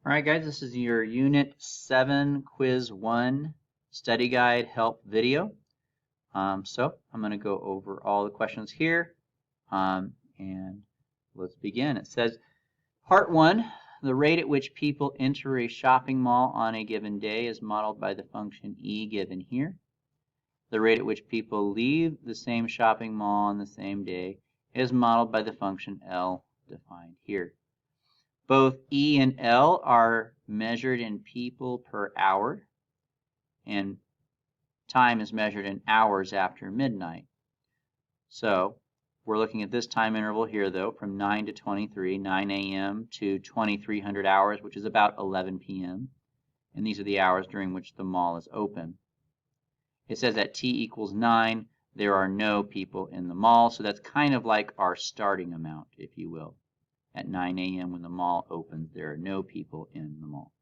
All right, guys, this is your Unit 7 Quiz 1 study guide help video. So I'm going to go over all the questions here, and let's begin. It says, Part 1, the rate at which people enter a shopping mall on a given day is modeled by the function E given here. The rate at which people leave the same shopping mall on the same day is modeled by the function L defined here. Both E and L are measured in people per hour, and time is measured in hours after midnight. So we're looking at this time interval here, though, from 9 to 23, 9 a.m. to 2300 hours, which is about 11 p.m. And these are the hours during which the mall is open. It says at t equals 9, there are no people in the mall, so that's kind of like our starting amount, if you will. At 9 a.m. when the mall opens, there are no people in the mall.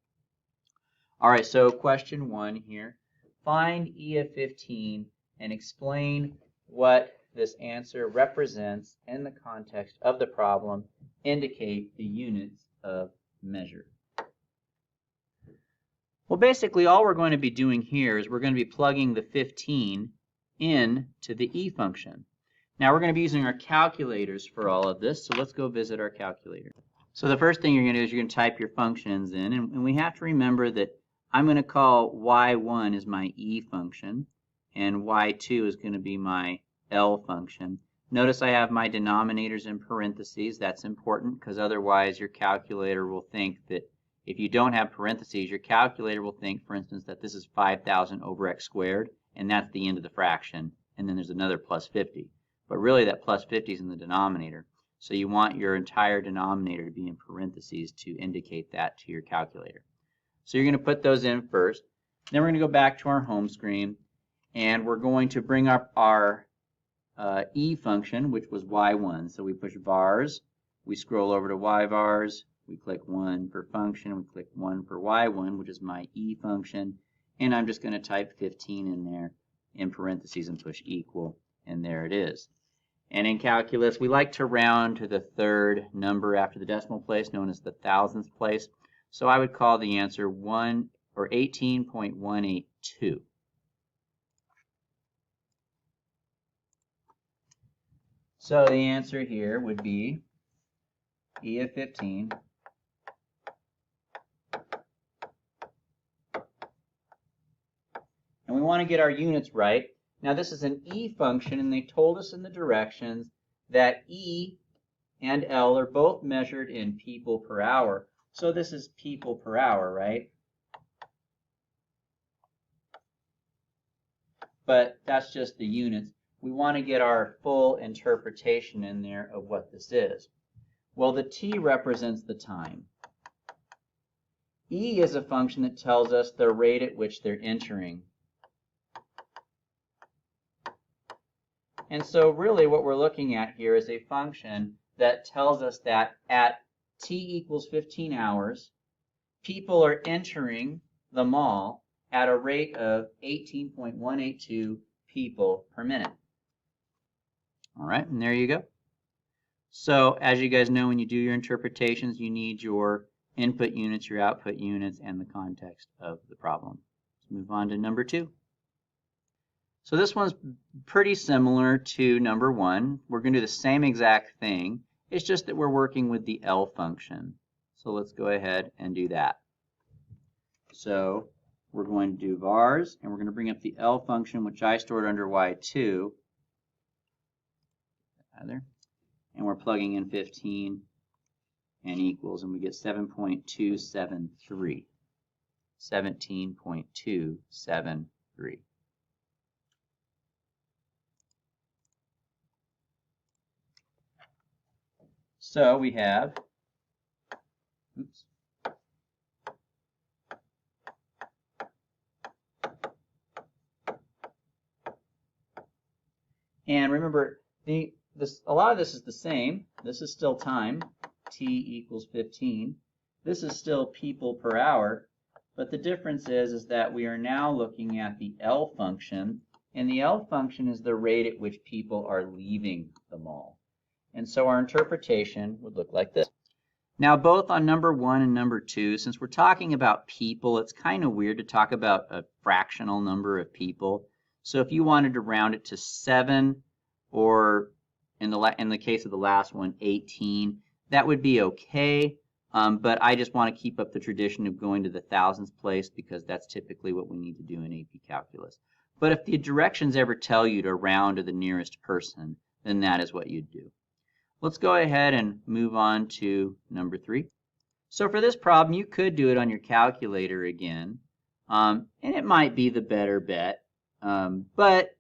All right, so question 1 here. Find E of 15 and explain what this answer represents in the context of the problem. Indicate the units of measure. Well, basically all we're going to be doing here is we're going to be plugging the 15 into the E function. Now we're going to be using our calculators for all of this, so let's go visit our calculator. So the first thing you're going to do is you're going to type your functions in, and we have to remember that I'm going to call y1 is my E function, and y2 is going to be my L function. Notice I have my denominators in parentheses. That's important because otherwise your calculator will think that if you don't have parentheses, your calculator will think, for instance, that this is 5,000 over x squared, and that's the end of the fraction, and then there's another plus 50. But really that plus 50 is in the denominator. So you want your entire denominator to be in parentheses to indicate that to your calculator. So you're going to put those in first. Then we're going to go back to our home screen, and we're going to bring up our E function, which was y1. So we push vars, we scroll over to y vars, we click 1 per function, we click 1 per y1, which is my E function, and I'm just going to type 15 in there in parentheses and push equal, and there it is. And in calculus, we like to round to the third number after the decimal place, known as the thousandth place. So I would call the answer 18.182. So the answer here would be E of 15 and we want to get our units right. Now this is an E function, and they told us in the directions that E and L are both measured in people per hour. So this is people per hour, right? But that's just the units. We want to get our full interpretation in there of what this is. Well, the T represents the time. E is a function that tells us the rate at which they're entering. And so really what we're looking at here is a function that tells us that at t equals 15 hours, people are entering the mall at a rate of 18.182 people per minute. All right, and there you go. So as you guys know, when you do your interpretations, you need your input units, your output units, and the context of the problem. Let's move on to number 2. So this one's pretty similar to number 1. We're going to do the same exact thing. It's just that we're working with the L function. So let's go ahead and do that. So we're going to do vars, and we're going to bring up the L function, which I stored under y2. And we're plugging in 15 and equals, and we get 7.273. 17.273. So we have, and remember, a lot of this is the same. This is still time, t equals 15. This is still people per hour, but the difference is that we are now looking at the L function, and the L function is the rate at which people are leaving the mall. And so our interpretation would look like this. Now, both on number 1 and number 2, since we're talking about people, it's kind of weird to talk about a fractional number of people. So if you wanted to round it to 7, or in the case of the last one, 18, that would be okay. But I just want to keep up the tradition of going to the thousands place because that's typically what we need to do in AP Calculus. But if the directions ever tell you to round to the nearest person, then that is what you'd do. Let's go ahead and move on to number 3. So for this problem, you could do it on your calculator again, and it might be the better bet. But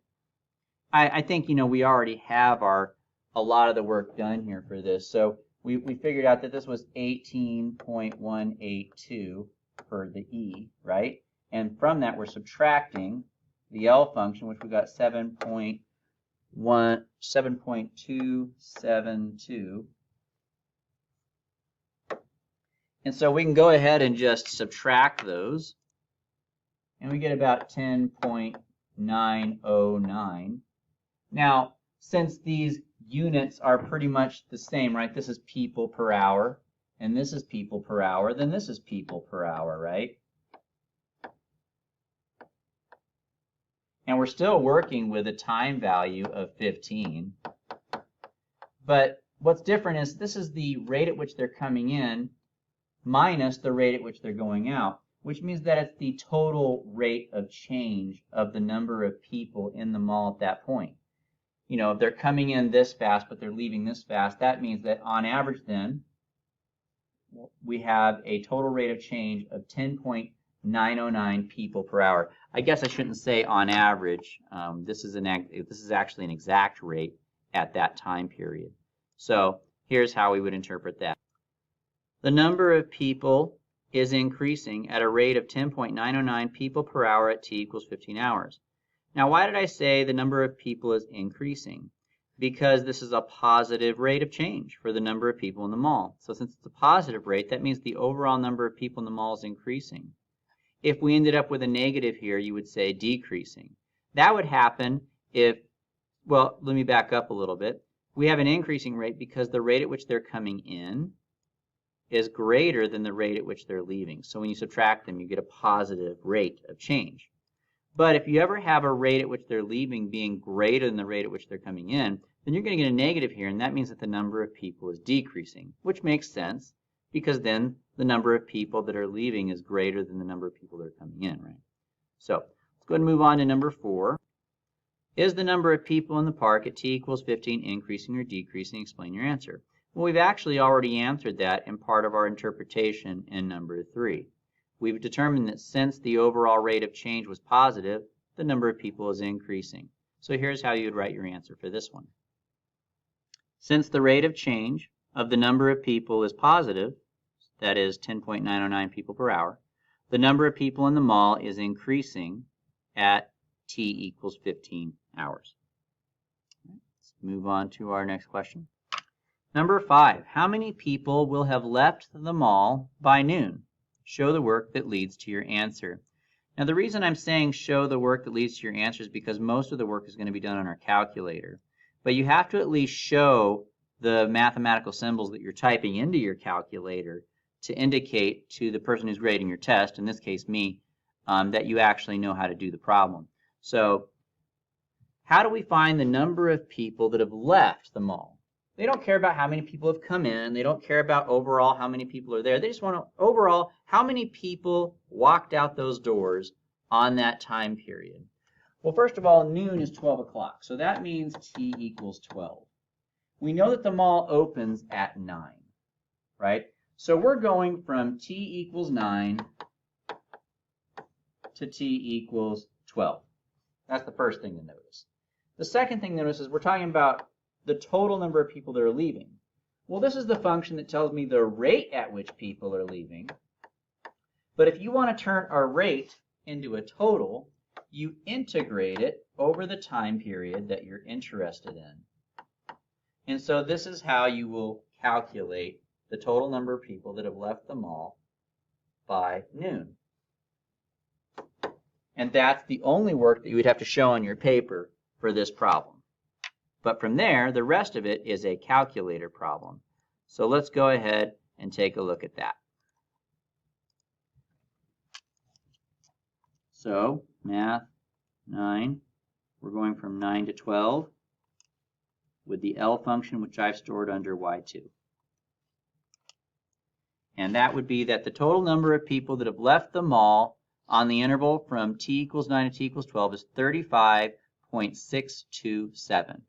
I think, we already have a lot of the work done here for this. So we figured out that this was 18.182 for the E, right? And from that, we're subtracting the L function, which we got 7.272. And so we can go ahead and just subtract those, and we get about 10.909. Now, since these units are pretty much the same, right? This is people per hour, and this is people per hour, then this is people per hour, right? And we're still working with a time value of 15. But what's different is this is the rate at which they're coming in minus the rate at which they're going out, which means that it's the total rate of change of the number of people in the mall at that point. If they're coming in this fast but they're leaving this fast, that means that on average then we have a total rate of change of 10.909 people per hour. I guess I shouldn't say on average. This is actually an exact rate at that time period. So here's how we would interpret that. The number of people is increasing at a rate of 10.909 people per hour at t equals 15 hours. Now, why did I say the number of people is increasing? Because this is a positive rate of change for the number of people in the mall. So since it's a positive rate, that means the overall number of people in the mall is increasing. If we ended up with a negative here, you would say decreasing. That would happen if, well, let me back up a little bit. We have an increasing rate because the rate at which they're coming in is greater than the rate at which they're leaving. So when you subtract them, you get a positive rate of change. But if you ever have a rate at which they're leaving being greater than the rate at which they're coming in, then you're going to get a negative here, and that means that the number of people is decreasing, which makes sense because then the number of people that are leaving is greater than the number of people that are coming in, right? So let's go ahead and move on to number 4. Is the number of people in the park at t equals 15 increasing or decreasing? Explain your answer. Well, we've actually already answered that in part of our interpretation in number 3. We've determined that since the overall rate of change was positive, the number of people is increasing. So here's how you would write your answer for this one. Since the rate of change of the number of people is positive, that is 10.909 people per hour, the number of people in the mall is increasing at t equals 15 hours. Let's move on to our next question. Number 5, how many people will have left the mall by noon? Show the work that leads to your answer. Now, the reason I'm saying show the work that leads to your answer is because most of the work is going to be done on our calculator. But you have to at least show the mathematical symbols that you're typing into your calculator to indicate to the person who's grading your test, in this case me, that you actually know how to do the problem. So how do we find the number of people that have left the mall? They don't care about how many people have come in. They don't care about overall how many people are there. They just want to overall how many people walked out those doors on that time period. Well, first of all, noon is 12 o'clock. So that means t equals 12. We know that the mall opens at 9, right? So we're going from t equals 9 to t equals 12. That's the first thing to notice. The second thing to notice is we're talking about the total number of people that are leaving. Well, this is the function that tells me the rate at which people are leaving. But if you want to turn a rate into a total, you integrate it over the time period that you're interested in. And so this is how you will calculate the total number of people that have left the mall by noon. And that's the only work that you would have to show on your paper for this problem. But from there, the rest of it is a calculator problem. So let's go ahead and take a look at that. So, math 9, we're going from 9 to 12 with the L function, which I've stored under y2. And that would be that the total number of people that have left the mall on the interval from t equals 9 to t equals 12 is 35.627.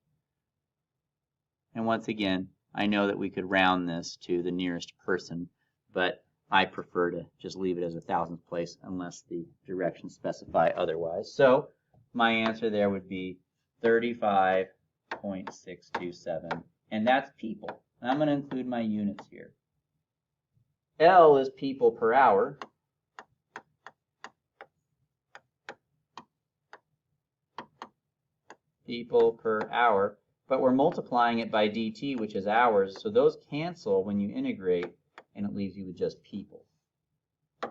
And once again, I know that we could round this to the nearest person, but I prefer to just leave it as a thousandth place unless the directions specify otherwise. So my answer there would be 35.627, and that's people. And I'm going to include my units here. L is people per hour. People per hour, but we're multiplying it by dt, which is hours, so those cancel when you integrate, and it leaves you with just people. All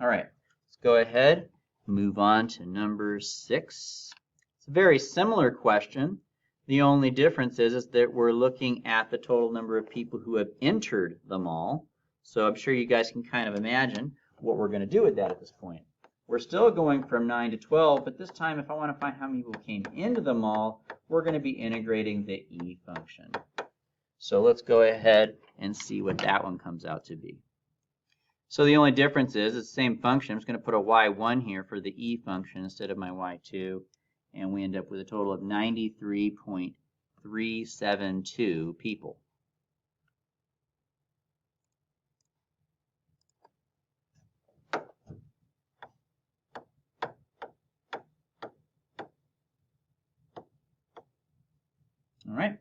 right, let's go ahead, move on to number 6. It's a very similar question. The only difference is that we're looking at the total number of people who have entered the mall. So I'm sure you guys can kind of imagine what we're going to do with that at this point. We're still going from 9 to 12, but this time if I want to find how many people came into the mall, we're going to be integrating the e function. So let's go ahead and see what that one comes out to be. So the only difference is it's the same function. I'm just going to put a y1 here for the e function instead of my y2, and we end up with a total of 93.372 people. All right,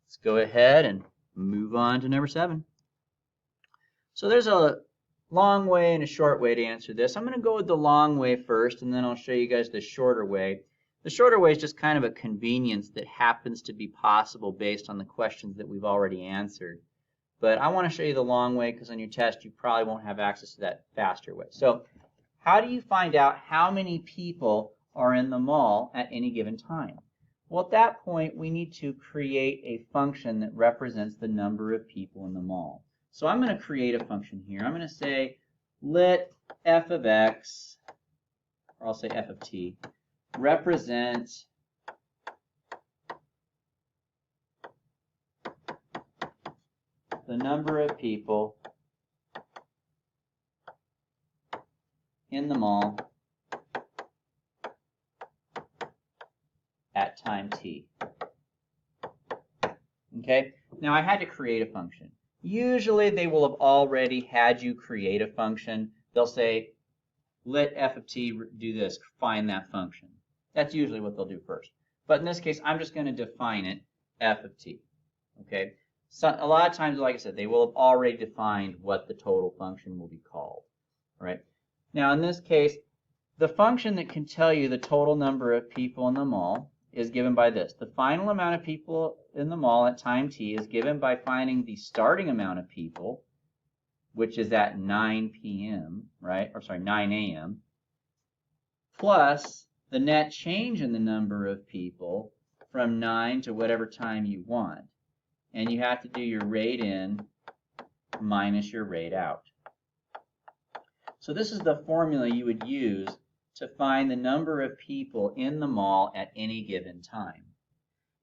let's go ahead and move on to number 7. So there's a long way and a short way to answer this. I'm going to go with the long way first, and then I'll show you guys the shorter way. The shorter way is just kind of a convenience that happens to be possible based on the questions that we've already answered. But I want to show you the long way because on your test you probably won't have access to that faster way. So how do you find out how many people are in the mall at any given time? Well, at that point, we need to create a function that represents the number of people in the mall. So I'm going to create a function here. I'm going to say let f of x, or I'll say f of t, represent the number of people in the mall at time t. Okay, now I had to create a function. Usually they will have already had you create a function. They'll say, let f of t do this, find that function. That's usually what they'll do first. But in this case, I'm just going to define it, f of t. Okay, so a lot of times, like I said, they will have already defined what the total function will be called. All right, now in this case, the function that can tell you the total number of people in the mall is given by this. The final amount of people in the mall at time t is given by finding the starting amount of people, which is at 9 p.m., right? Or sorry, 9 a.m., plus the net change in the number of people from 9 to whatever time you want. And you have to do your rate in minus your rate out. So this is the formula you would use to find the number of people in the mall at any given time.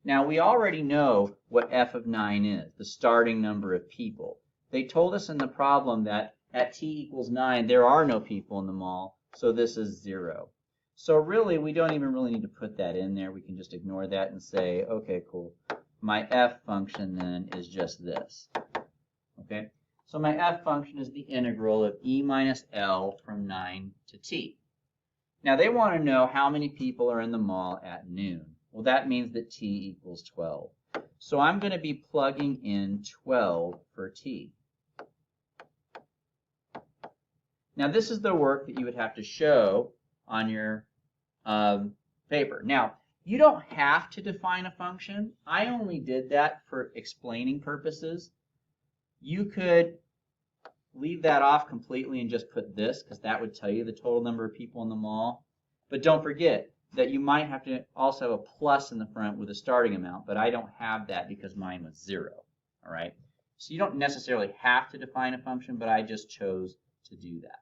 Now we already know what f of 9 is, the starting number of people. They told us in the problem that at t equals 9 there are no people in the mall, so this is 0. So really we don't even really need to put that in there. We can just ignore that and say, okay, cool. My f function then is just this. Okay, so my f function is the integral of e minus L from 9 to t. Now they want to know how many people are in the mall at noon. Well, that means that t equals 12. So I'm going to be plugging in 12 for t. Now this is the work that you would have to show on your paper. Now, you don't have to define a function. I only did that for explaining purposes. You could leave that off completely and just put this, because that would tell you the total number of people in the mall. But don't forget that you might have to also have a plus in the front with a starting amount, but I don't have that because mine was 0. All right. So you don't necessarily have to define a function, but I just chose to do that.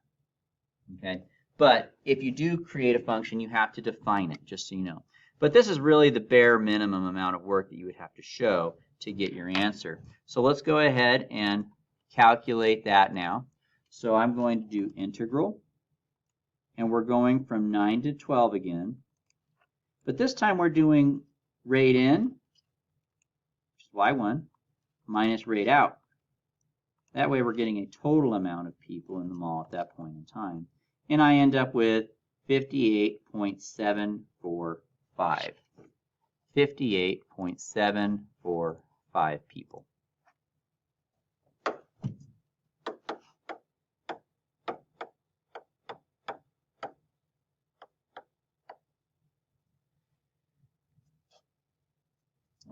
Okay? But if you do create a function, you have to define it, just so you know. But this is really the bare minimum amount of work that you would have to show to get your answer. So let's go ahead and calculate that now. So I'm going to do integral, and we're going from 9 to 12 again. But this time we're doing rate in, which is y1, minus rate out. That way we're getting a total amount of people in the mall at that point in time. And I end up with 58.745. 58.745 people.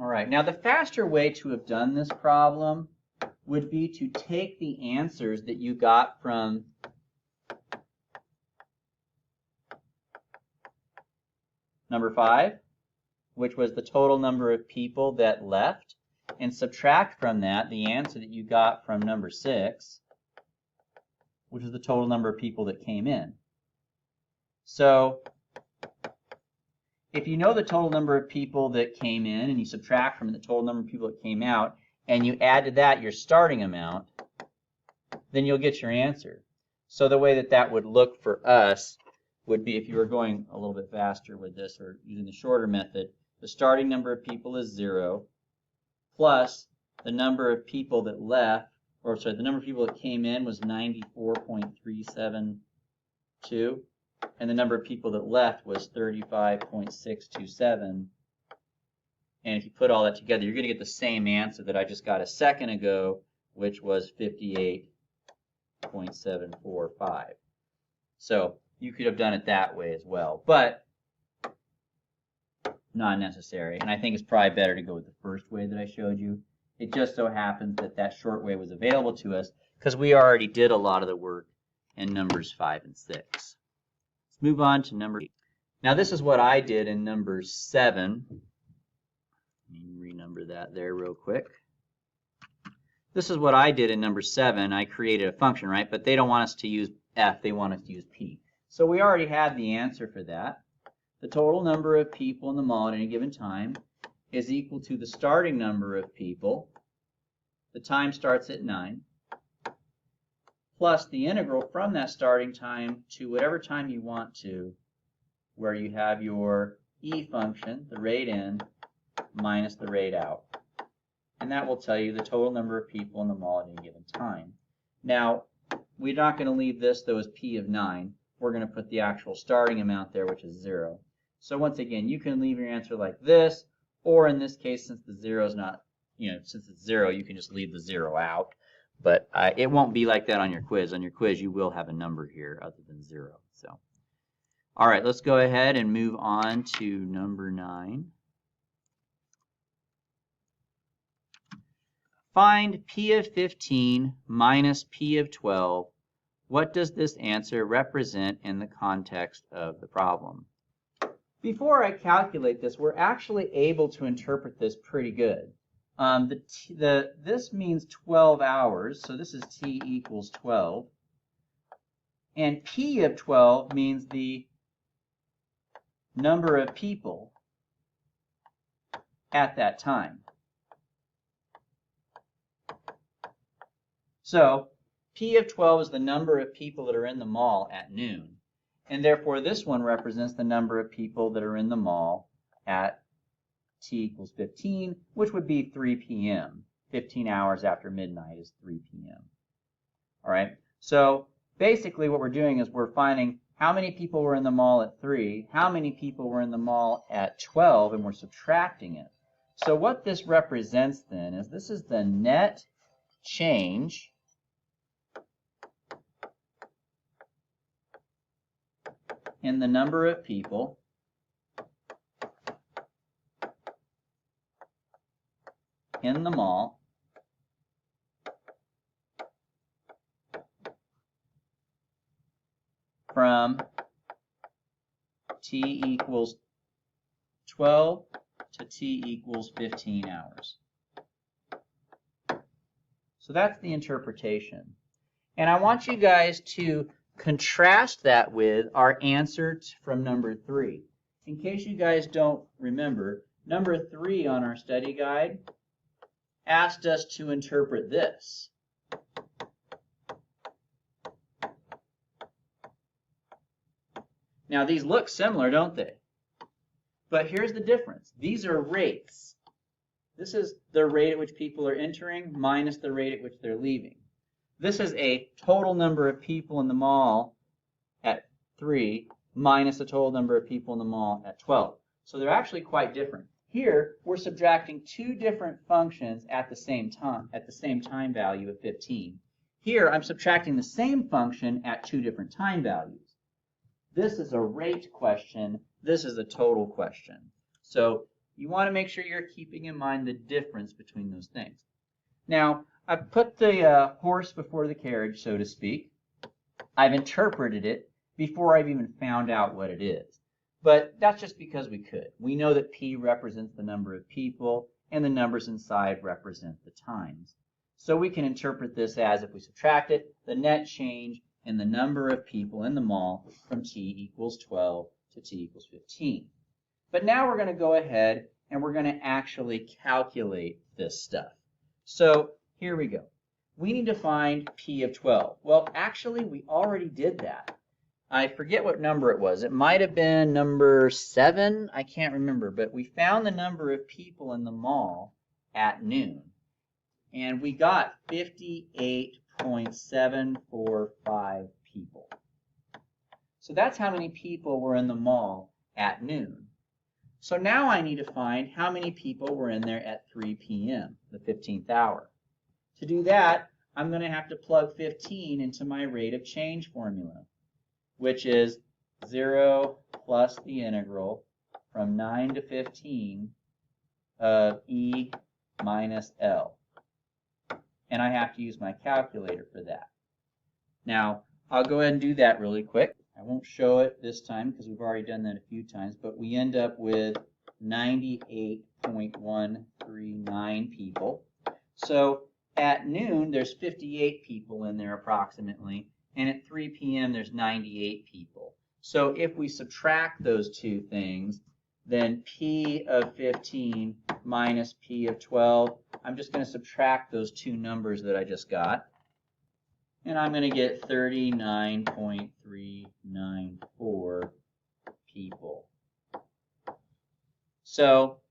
All right, now the faster way to have done this problem would be to take the answers that you got from number 5, which was the total number of people that left, and subtract from that the answer that you got from number 6, which is the total number of people that came in. So if you know the total number of people that came in and you subtract from the total number of people that came out and you add to that your starting amount, then you'll get your answer. So the way that that would look for us would be, if you were going a little bit faster with this or using the shorter method, the starting number of people is 0 plus the number of people that left, or sorry, the number of people that came in was 94.372. And the number of people that left was 35.627. And if you put all that together, you're going to get the same answer that I just got a second ago, which was 58.745. So you could have done it that way as well, but not necessary. And I think it's probably better to go with the first way that I showed you. It just so happens that that short way was available to us because we already did a lot of the work in numbers 5 and 6. Move on to number 8. Now this is what I did in number 7. Let me renumber that there real quick. This is what I did in number 7. I created a function, right? But they don't want us to use f, they want us to use p. So we already had the answer for that. The total number of people in the mall at any given time is equal to the starting number of people. The time starts at 9. Plus the integral from that starting time to whatever time you want to, where you have your e function, the rate in, minus the rate out. And that will tell you the total number of people in the mall at any given time. Now, we're not going to leave this, though, as p of 9. We're going to put the actual starting amount there, which is 0. So once again, you can leave your answer like this, or in this case, since the 0 is not, since it's 0, you can just leave the 0 out. But it won't be like that on your quiz. On your quiz, you will have a number here other than 0. So, all right, let's go ahead and move on to number 9. Find p of 15 minus p of 12. What does this answer represent in the context of the problem? Before I calculate this, we're actually able to interpret this pretty good. This means 12 hours, so this is t equals 12. And p of 12 means the number of people at that time. So p of 12 is the number of people that are in the mall at noon. And therefore, this one represents the number of people that are in the mall at t equals 15, which would be 3 p.m. 15 hours after midnight is 3 p.m. All right, so basically what we're doing is we're finding how many people were in the mall at 3, how many people were in the mall at 12, and we're subtracting it. So what this represents then is this is the net change in the number of people in the mall from t equals 12 to t equals 15 hours. So that's the interpretation. And I want you guys to contrast that with our answer from number 3. In case you guys don't remember, number 3 on our study guide asked us to interpret this. Now these look similar, don't they? But here's the difference. These are rates. This is the rate at which people are entering minus the rate at which they're leaving. This is a total number of people in the mall at 3 minus the total number of people in the mall at 12. So they're actually quite different. Here, we're subtracting 2 different functions at the same time value of 15. Here, I'm subtracting the same function at 2 different time values. This is a rate question. This is a total question. So you want to make sure you're keeping in mind the difference between those things. Now, I've put the horse before the carriage, so to speak. I've interpreted it before I've even found out what it is. But that's just because we could. We know that P represents the number of people, and the numbers inside represent the times. So we can interpret this as, if we subtract it, the net change in the number of people in the mall from t equals 12 to t equals 15. But now we're going to go ahead and we're going to actually calculate this stuff. So here we go. We need to find P of 12. Well, actually, we already did that. I forget what number it was. It might have been number 7. I can't remember. But we found the number of people in the mall at noon. And we got 58.745 people. So that's how many people were in the mall at noon. So now I need to find how many people were in there at 3 p.m., the 15th hour. To do that, I'm going to have to plug 15 into my rate of change formula, which is 0 plus the integral from 9 to 15 of E minus L. And I have to use my calculator for that. Now, I'll go ahead and do that really quick. I won't show it this time because we've already done that a few times, but we end up with 98.139 people. So at noon, there's 58 people in there approximately, and at 3 p.m. there's 98 people. So if we subtract those two things, then P of 15 minus P of 12, I'm just going to subtract those two numbers that I just got. And I'm going to get 39.394 people. So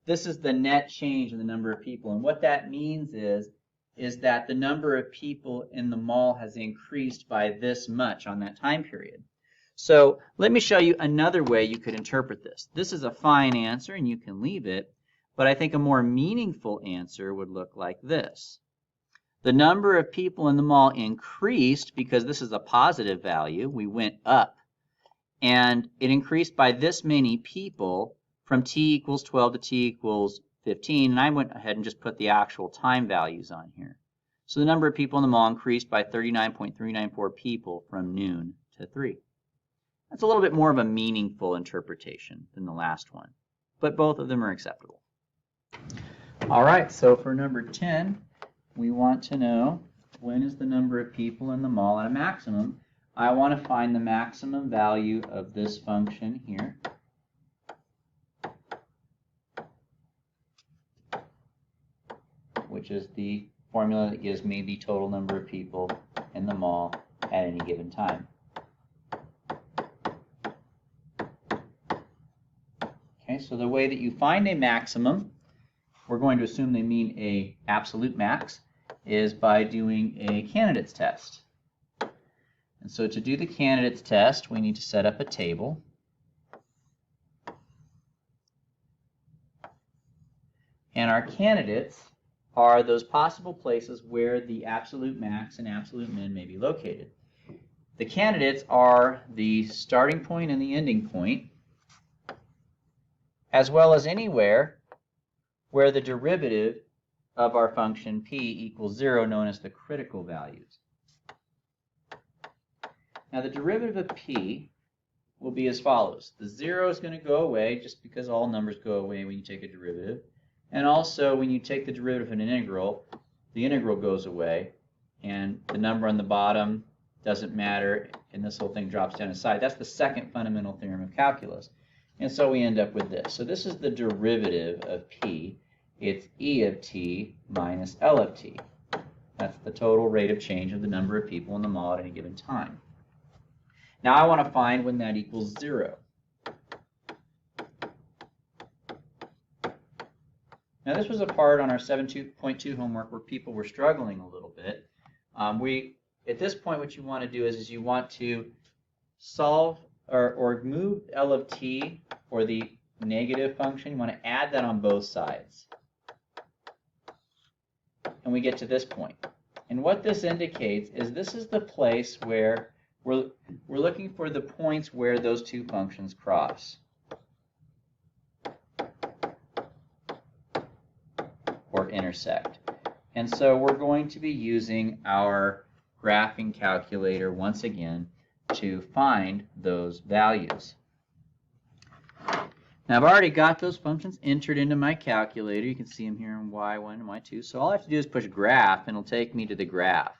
this is the net change in the number of people. And what that means is that the number of people in the mall has increased by this much on that time period. So let me show you another way you could interpret this. This is a fine answer, and you can leave it. But I think a more meaningful answer would look like this. The number of people in the mall increased because this is a positive value. We went up. And it increased by this many people from t equals 12 to t equals 15. And I went ahead and just put the actual time values on here. So the number of people in the mall increased by 39.394 people from noon to 3. That's a little bit more of a meaningful interpretation than the last one. But both of them are acceptable. All right, so for number 10, we want to know when is the number of people in the mall at a maximum. I want to find the maximum value of this function here. Which is the formula that gives me the total number of people in the mall at any given time. Okay, so the way that you find a maximum, we're going to assume they mean a absolute max, is by doing a candidates test. And so to do the candidates test, we need to set up a table. And our candidates are those possible places where the absolute max and absolute min may be located. The candidates are the starting point and the ending point, as well as anywhere where the derivative of our function p equals 0, known as the critical values. Now the derivative of p will be as follows. The 0 is going to go away just because all numbers go away when you take a derivative. And also when you take the derivative of an integral, the integral goes away, and the number on the bottom doesn't matter, and this whole thing drops down aside. That's the second fundamental theorem of calculus. And so we end up with this. So this is the derivative of p. It's e of t minus L of t. That's the total rate of change of the number of people in the mall at any given time. Now I want to find when that equals 0. Now this was a part on our 7.2 homework where people were struggling a little bit. At this point, what you want to do is you want to solve or move L of t, or the negative function. You want to add that on both sides. And we get to this point. And what this indicates is this is the place where we're looking for the points where those two functions cross or intersect. And so we're going to be using our graphing calculator once again to find those values. Now I've already got those functions entered into my calculator. You can see them here in y1 and y2. So all I have to do is push graph, and it'll take me to the graph.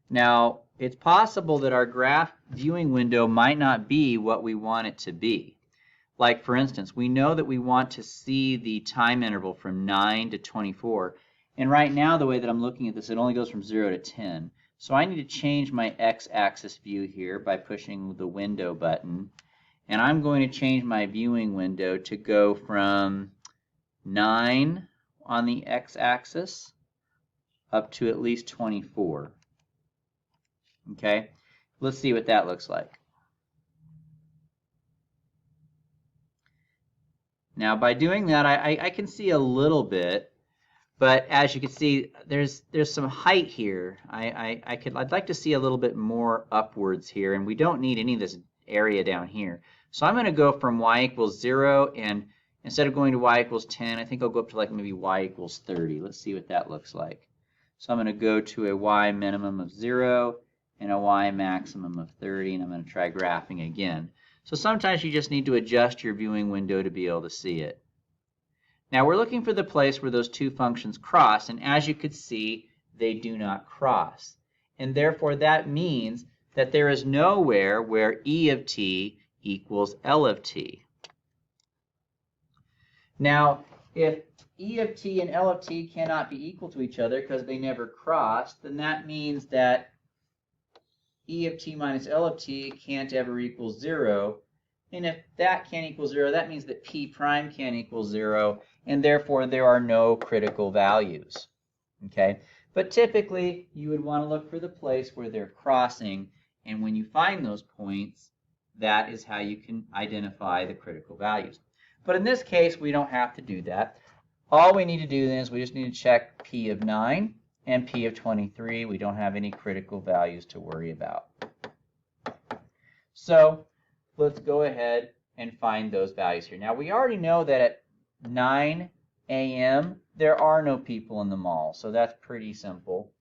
Now it's possible that our graph viewing window might not be what we want it to be. Like for instance, we know that we want to see the time interval from 9 to 24. And right now the way that I'm looking at this, it only goes from 0 to 10. So I need to change my x-axis view here by pushing the window button. And I'm going to change my viewing window to go from 9 on the x-axis up to at least 24. Okay, let's see what that looks like. Now by doing that, I can see a little bit, but as you can see, there's some height here. I'd like to see a little bit more upwards here, and we don't need any of this area down here. So I'm going to go from y equals 0, and instead of going to y equals 10, I think I'll go up to like maybe y equals 30. Let's see what that looks like. So I'm going to go to a y minimum of 0 and a y maximum of 30, and I'm going to try graphing again. So sometimes you just need to adjust your viewing window to be able to see it. Now we're looking for the place where those two functions cross, and as you could see, they do not cross. And therefore that means that there is nowhere where e of t equals L of t. Now, if e of t and L of t cannot be equal to each other because they never cross, then that means that e of t minus L of t can't ever equal 0. And if that can't equal 0, that means that p prime can't equal 0, and therefore there are no critical values. Okay? But typically, you would want to look for the place where they're crossing, and when you find those points, that is how you can identify the critical values. But in this case, we don't have to do that. All we need to do then is we just need to check p of 9 and p of 23. We don't have any critical values to worry about. So let's go ahead and find those values here. Now we already know that at 9 a.m. there are no people in the mall, so that's pretty simple.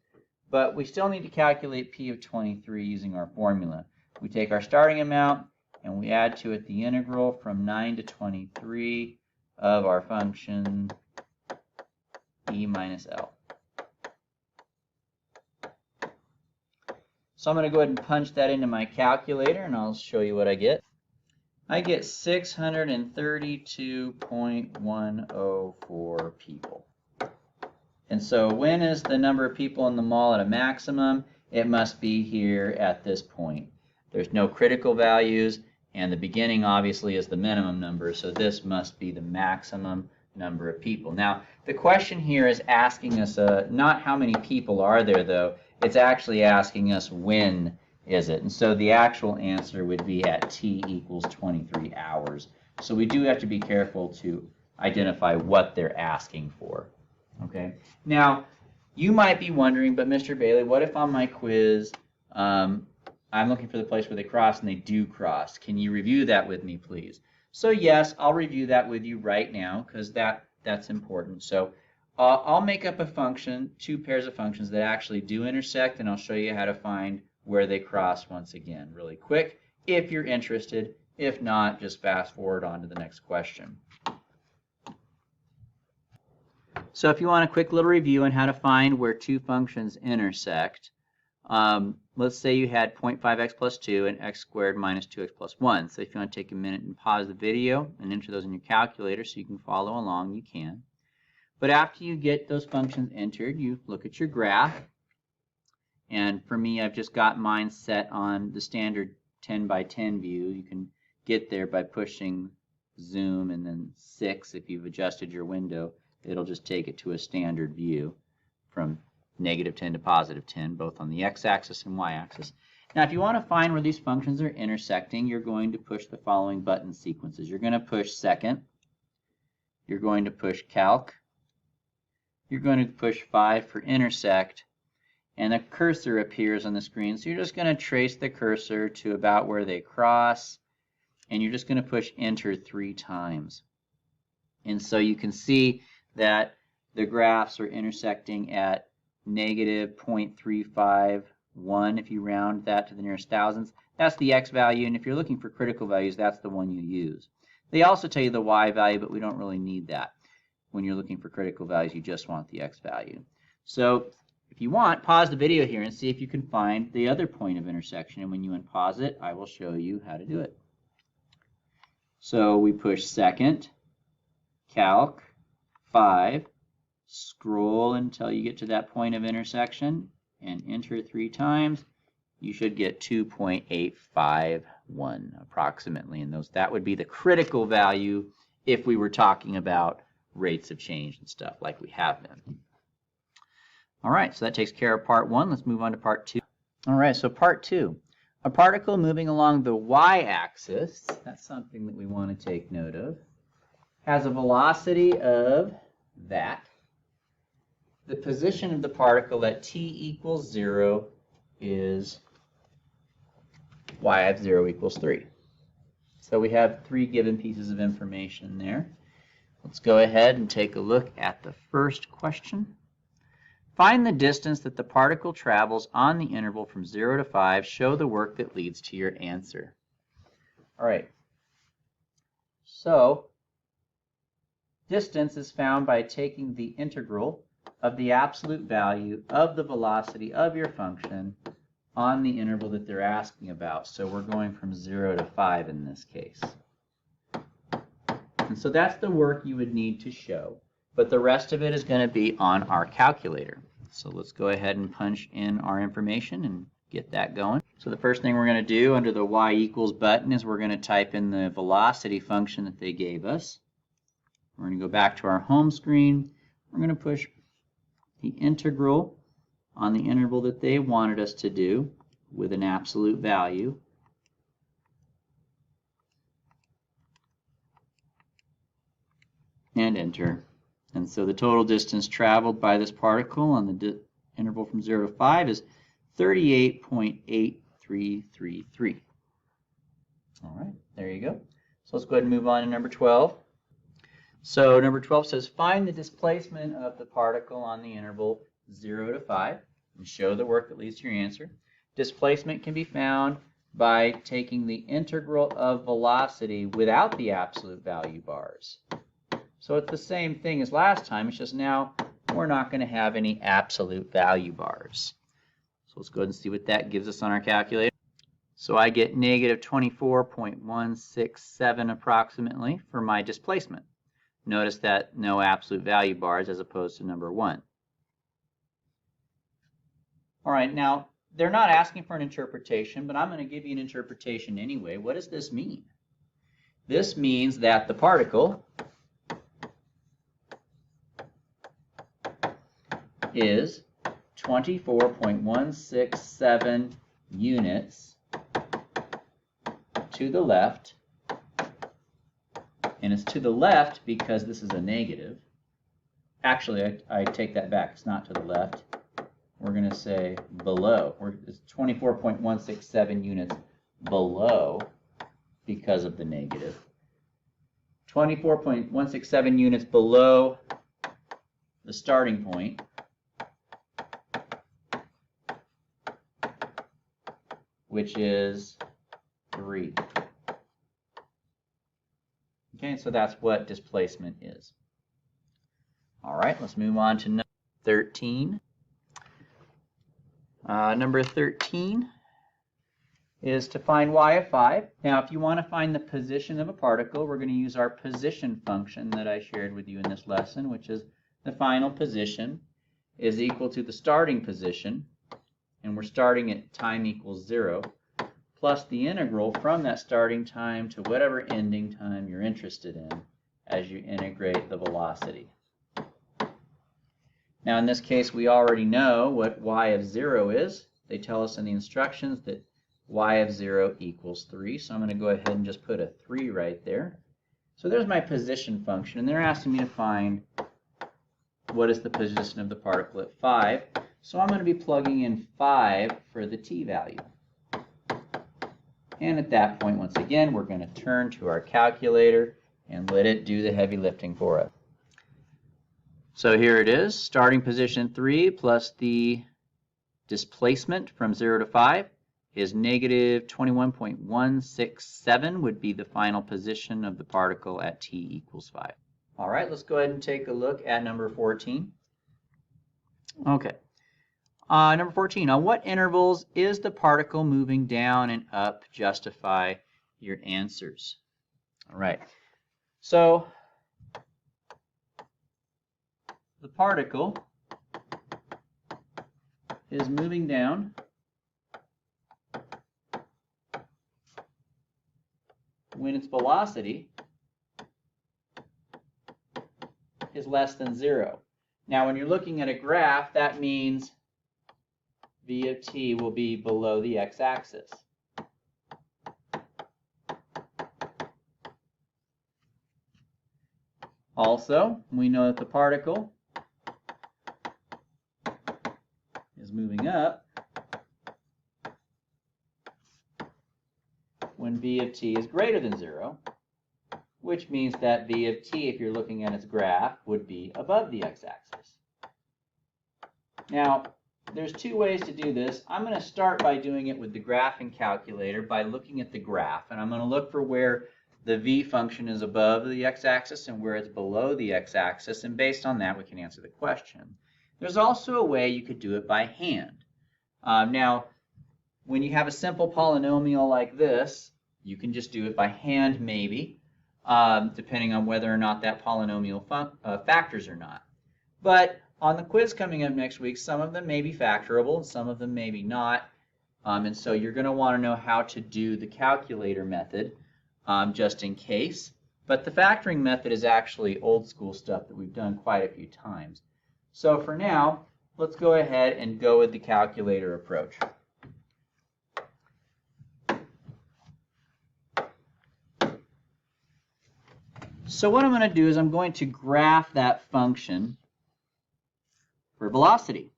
But we still need to calculate p of 23 using our formula. We take our starting amount and we add to it the integral from 9 to 23 of our function e minus L. So I'm going to go ahead and punch that into my calculator, and I'll show you what I get. I get 632.104 people. And so when is the number of people in the mall at a maximum? It must be here at this point. There's no critical values, and the beginning obviously is the minimum number, so this must be the maximum number of people. Now, the question here is asking us not how many people are there, though. It's actually asking us when is it. And so the actual answer would be at t equals 23 hours. So we do have to be careful to identify what they're asking for. Okay. Now, you might be wondering, but Mr. Bailey, what if on my quiz I'm looking for the place where they cross and they do cross? Can you review that with me, please? So yes, I'll review that with you right now because that's important. So I'll make up a function, two pairs of functions that actually do intersect, and I'll show you how to find where they cross once again really quick if you're interested. If not, just fast forward on to the next question. So if you want a quick little review on how to find where two functions intersect, let's say you had 0.5x plus 2 and x squared minus 2x plus 1. So if you want to take a minute and pause the video and enter those in your calculator so you can follow along, you can. But after you get those functions entered, you look at your graph. And for me, I've just got mine set on the standard 10 by 10 view. You can get there by pushing zoom and then 6 if you've adjusted your window. It'll just take it to a standard view from negative 10 to positive 10, both on the x-axis and y-axis. Now, if you want to find where these functions are intersecting, you're going to push the following button sequences. You're going to push second. You're going to push calc. You're going to push 5 for intersect. And a cursor appears on the screen. So you're just going to trace the cursor to about where they cross. And you're just going to push enter 3 times. And so you can see that the graphs are intersecting at negative 0.351 if you round that to the nearest thousandths. That's the x value, and if you're looking for critical values, that's the one you use. They also tell you the y value, but we don't really need that. When you're looking for critical values, you just want the x value. So if you want, pause the video here and see if you can find the other point of intersection, and when you unpause it, I will show you how to do it. So we push second, calc, 5, scroll until you get to that point of intersection and enter 3 times. You should get 2.851 approximately, and that would be the critical value if we were talking about rates of change and stuff like we have been. All right, so that takes care of part 1. Let's move on to part 2. All right, so part 2. A particle moving along the y-axis, that's something that we want to take note of, has a velocity of that. The position of the particle at t equals 0 is y of 0 equals 3. So we have 3 given pieces of information there. Let's go ahead and take a look at the first question. Find the distance that the particle travels on the interval from 0 to 5. Show the work that leads to your answer. All right. So distance is found by taking the integral of the absolute value of the velocity of your function on the interval that they're asking about. So we're going from 0 to 5 in this case. And so that's the work you would need to show. But the rest of it is going to be on our calculator. So let's go ahead and punch in our information and get that going. So the first thing we're going to do under the y equals button is we're going to type in the velocity function that they gave us. We're going to go back to our home screen. We're going to push the integral on the interval that they wanted us to do with an absolute value. And enter. And so the total distance traveled by this particle on the interval from 0 to 5 is 38.8333. All right, there you go. So let's go ahead and move on to number 12. So number 12 says find the displacement of the particle on the interval 0 to 5 and show the work that leads to your answer. Displacement can be found by taking the integral of velocity without the absolute value bars. So it's the same thing as last time, it's just now we're not going to have any absolute value bars. So let's go ahead and see what that gives us on our calculator. So I get negative 24.167 approximately for my displacement. Notice that no absolute value bars as opposed to number 1. All right, now they're not asking for an interpretation, but I'm going to give you an interpretation anyway. What does this mean? This means that the particle is 24.167 units to the left, and it's to the left because this is a negative. Actually, I take that back. It's not to the left. We're going to say below. It's 24.167 units below because of the negative. 24.167 units below the starting point. Which is 3. Okay, so that's what displacement is. All right, let's move on to number 13. Number 13 is to find y of 5. Now, if you want to find the position of a particle, we're going to use our position function that I shared with you in this lesson, which is the final position is equal to the starting position, and we're starting at time equals 0, plus the integral from that starting time to whatever ending time you're interested in as you integrate the velocity. Now in this case we already know what y of 0 is. They tell us in the instructions that y of 0 equals 3, so I'm going to go ahead and just put a 3 right there. So there's my position function, and they're asking me to find what is the position of the particle at 5. So I'm going to be plugging in 5 for the t value. And at that point, once again, we're going to turn to our calculator and let it do the heavy lifting for us. So here it is, starting position 3 plus the displacement from 0 to 5 is negative 21.167 would be the final position of the particle at t equals 5. All right, let's go ahead and take a look at number 14. Okay. Number 14, on what intervals is the particle moving down and up? Justify your answers. All right. So the particle is moving down when its velocity is less than 0. Now when you're looking at a graph, that means v of t will be below the x-axis. Also, we know that the particle is moving up when v of t is greater than 0, which means that v of t, if you're looking at its graph, would be above the x-axis. Now, there's two ways to do this. I'm going to start by doing it with the graphing calculator by looking at the graph, and I'm going to look for where the v function is above the x-axis and where it's below the x-axis, and based on that we can answer the question. There's also a way you could do it by hand. Now, when you have a simple polynomial like this, you can just do it by hand maybe, depending on whether or not that polynomial factors or not. But on the quiz coming up next week, some of them may be factorable and some of them maybe not, and so you're going to want to know how to do the calculator method just in case. But the factoring method is actually old school stuff that we've done quite a few times. So for now, let's go ahead and go with the calculator approach. So what I'm going to do is I'm going to graph that function for velocity.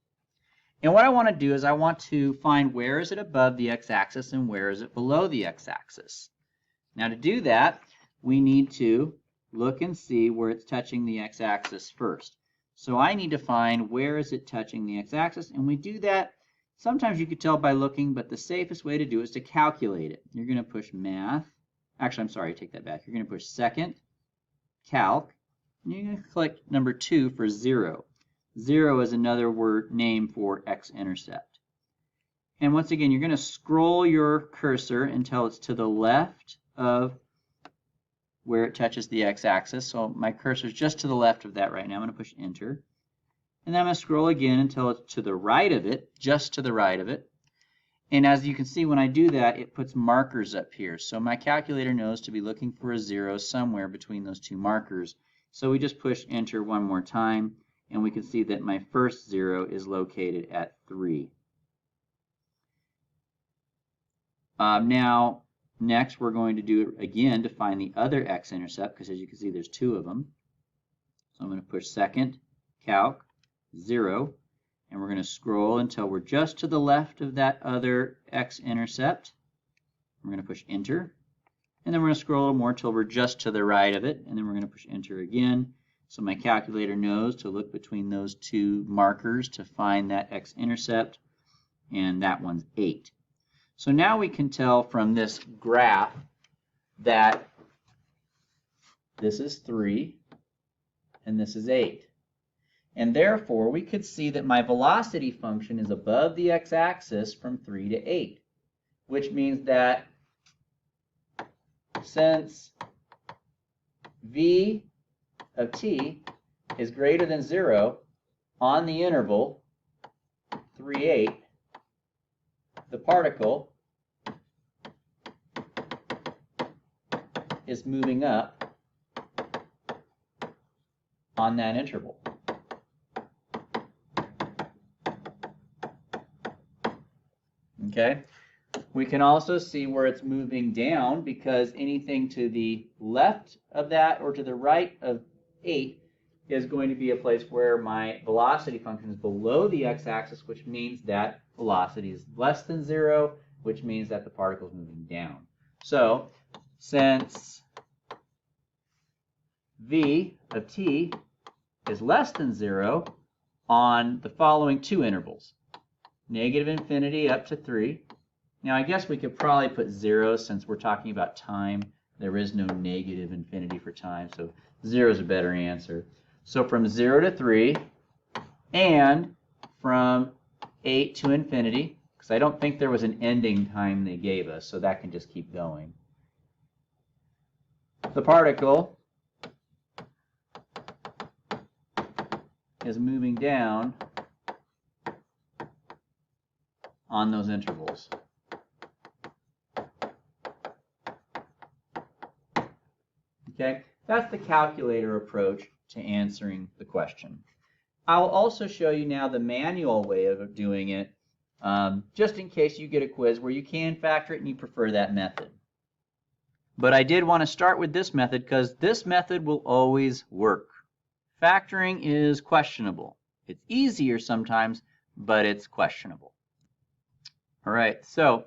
And what I want to do is I want to find where is it above the x-axis and where is it below the x-axis. Now to do that, we need to look and see where it's touching the x-axis first. So I need to find where is it touching the x-axis, and we do that, sometimes you could tell by looking, but the safest way to do it is to calculate it. You're going to push math, actually I'm sorry, take that back. You're going to push second, calc, and you're going to click number 2 for 0. 0 is another name for x-intercept. And once again, you're going to scroll your cursor until it's to the left of where it touches the x-axis. So my cursor is just to the left of that right now. I'm going to push enter. And then I'm going to scroll again until it's to the right of it, just to the right of it. And as you can see, when I do that, it puts markers up here. So my calculator knows to be looking for a 0 somewhere between those two markers. So we just push enter one more time, and we can see that my first 0 is located at 3. Now, next we're going to do it again to find the other x-intercept, because as you can see there's 2 of them. So I'm going to push second, calc, 0, and we're going to scroll until we're just to the left of that other x-intercept. We're going to push enter, and then we're going to scroll a little more until we're just to the right of it, and then we're going to push enter again. So my calculator knows to look between those 2 markers to find that x-intercept, and that one's 8. So now we can tell from this graph that this is 3 and this is 8. And therefore, we could see that my velocity function is above the x-axis from 3 to 8, which means that since v of t is greater than 0 on the interval 3, 8, the particle is moving up on that interval. Okay? We can also see where it's moving down because anything to the left of that or to the right of 8 is going to be a place where my velocity function is below the x-axis, which means that velocity is less than 0, which means that the particle is moving down. So, since v of t is less than 0 on the following two intervals, negative infinity up to 3. Now, I guess we could probably put 0 since we're talking about time. There is no negative infinity for time, so 0 is a better answer. So from 0 to 3 and from 8 to infinity, because I don't think there was an ending time they gave us, so that can just keep going. The particle is moving down on those intervals. Okay, that's the calculator approach to answering the question. I'll also show you now the manual way of doing it, just in case you get a quiz where you can factor it and you prefer that method. But I did want to start with this method because this method will always work. Factoring is questionable. It's easier sometimes, but it's questionable. All right, so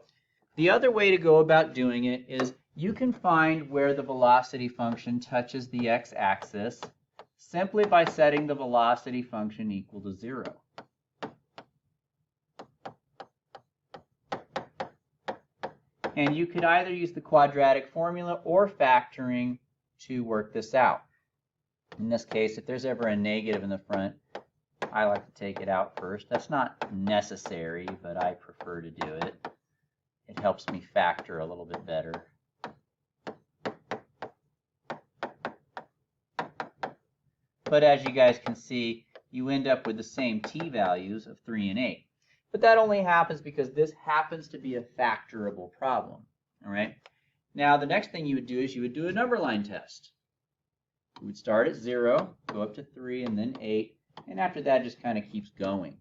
the other way to go about doing it is you can find where the velocity function touches the x-axis simply by setting the velocity function equal to 0. And you could either use the quadratic formula or factoring to work this out. In this case, if there's ever a negative in the front, I like to take it out first. That's not necessary, but I prefer to do it. It helps me factor a little bit better. But as you guys can see, you end up with the same t values of 3 and 8. But that only happens because this happens to be a factorable problem. All right. Now, the next thing you would do is you would do a number line test. You would start at 0, go up to 3, and then 8. And after that, it just kind of keeps going.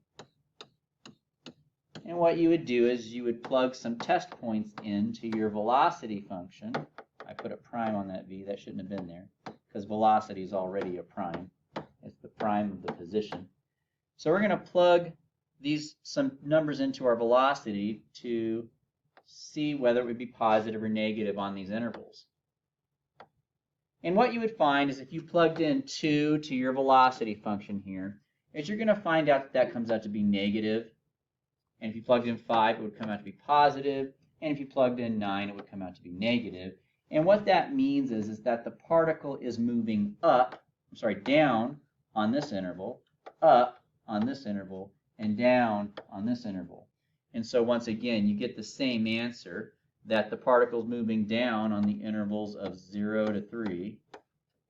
And what you would do is you would plug some test points into your velocity function. I put a prime on that v. That shouldn't have been there because velocity is already a prime. It's the prime of the position. So we're going to plug some numbers into our velocity to see whether it would be positive or negative on these intervals. And what you would find is if you plugged in 2 to your velocity function here, is you're going to find out that comes out to be negative. And if you plugged in 5, it would come out to be positive. And if you plugged in 9, it would come out to be negative. And what that means is that the particle is moving down on this interval, up on this interval, and down on this interval. And so once again, you get the same answer, that the particle is moving down on the intervals of 0 to 3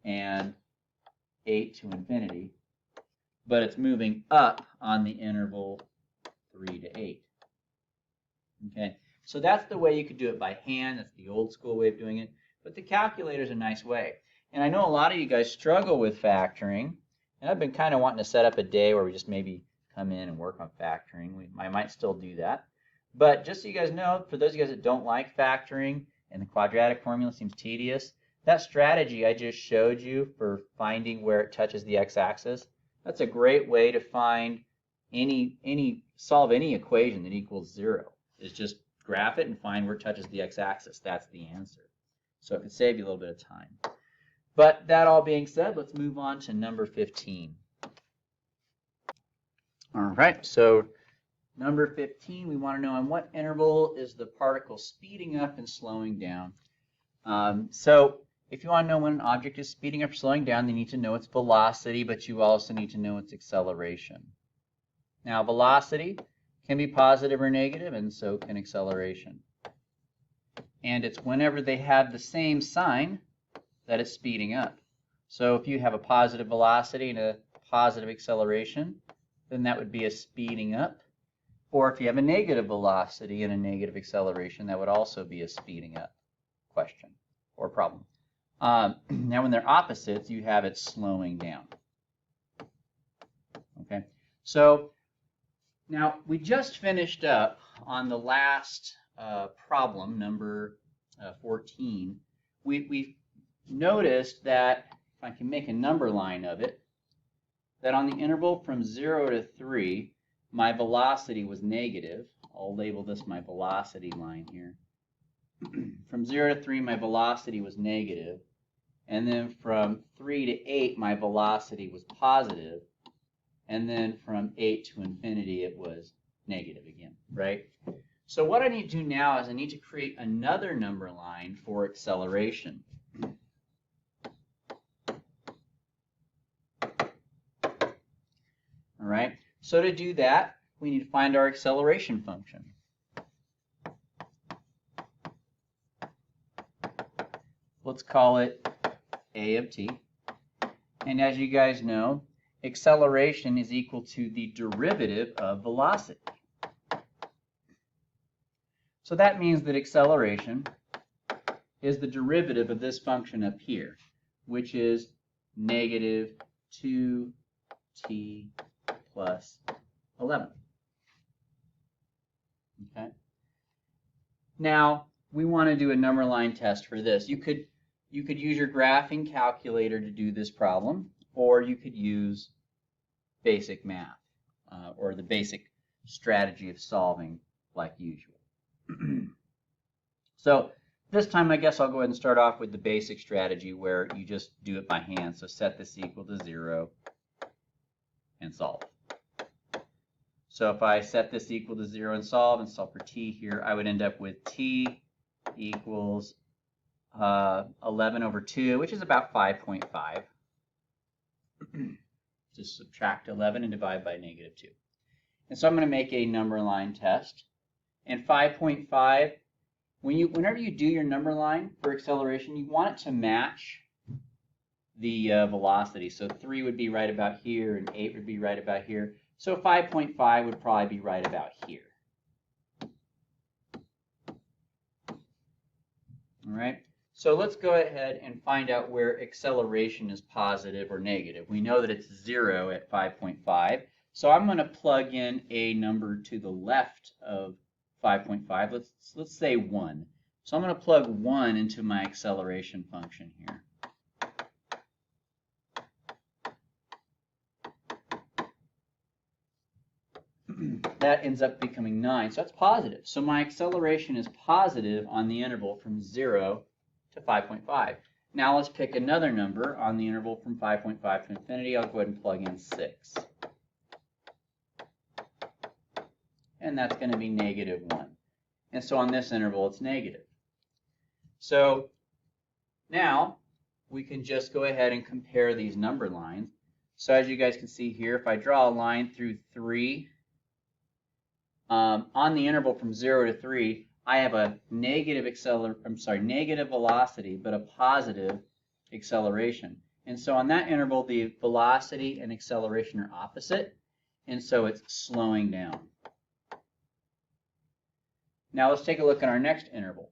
and 8 to infinity, but it's moving up on the interval 3 to 8. Okay, so that's the way you could do it by hand. That's the old school way of doing it, but the calculator is a nice way. And I know a lot of you guys struggle with factoring, and I've been kind of wanting to set up a day where we just maybe come in and work on factoring. I might still do that. But just so you guys know, for those of you guys that don't like factoring and the quadratic formula seems tedious, that strategy I just showed you for finding where it touches the x-axis, that's a great way to find solve any equation that equals 0. Is just graph it and find where it touches the x-axis. That's the answer. So it could save you a little bit of time. But that all being said, let's move on to number 15. All right, so number 15, we want to know in what interval is the particle speeding up and slowing down. So if you want to know when an object is speeding up or slowing down, you need to know its velocity, but you also need to know its acceleration. Now, velocity can be positive or negative, and so can acceleration. And it's whenever they have the same sign that it's speeding up. So if you have a positive velocity and a positive acceleration, then that would be a speeding up. Or if you have a negative velocity and a negative acceleration, that would also be a speeding up question or problem. Now, when they're opposites, you have it slowing down. Okay, so now we just finished up on the last problem, number 14. We noticed that, if I can make a number line of it, that on the interval from 0 to 3, my velocity was negative. I'll label this my velocity line here. From 0 to 3, my velocity was negative. And then from 3 to 8, my velocity was positive. And then from 8 to infinity, it was negative again, right? So what I need to do now is I need to create another number line for acceleration. All right, so to do that, we need to find our acceleration function. Let's call it a of t. And as you guys know, acceleration is equal to the derivative of velocity. So that means that acceleration is the derivative of this function up here, which is negative 2t plus 11. Okay. Now we want to do a number line test for this. You could use your graphing calculator to do this problem, or you could use basic math or the basic strategy of solving like usual. So this time I guess I'll go ahead and start off with the basic strategy where you just do it by hand. So set this equal to 0 and solve. So if I set this equal to 0 and solve for t here, I would end up with t equals 11 over 2, which is about 5.5. Just subtract 11 and divide by negative 2. And so I'm going to make a number line test. And 5.5, whenever you do your number line for acceleration, you want it to match the velocity. So 3 would be right about here, and 8 would be right about here. So 5.5 would probably be right about here. All right. So let's go ahead and find out where acceleration is positive or negative. We know that it's 0 at 5.5. So I'm going to plug in a number to the left of 5.5. Let's say 1. So I'm going to plug 1 into my acceleration function here. That ends up becoming 9. So that's positive. So my acceleration is positive on the interval from 0 to 5.5. Now let's pick another number on the interval from 5.5 to infinity. I'll go ahead and plug in 6. And that's going to be negative 1. And so on this interval, it's negative. So now we can just go ahead and compare these number lines. So as you guys can see here, if I draw a line through 3, on the interval from 0 to 3, I have a negative velocity, but a positive acceleration. And so on that interval, the velocity and acceleration are opposite, and so it's slowing down. Now let's take a look at our next interval.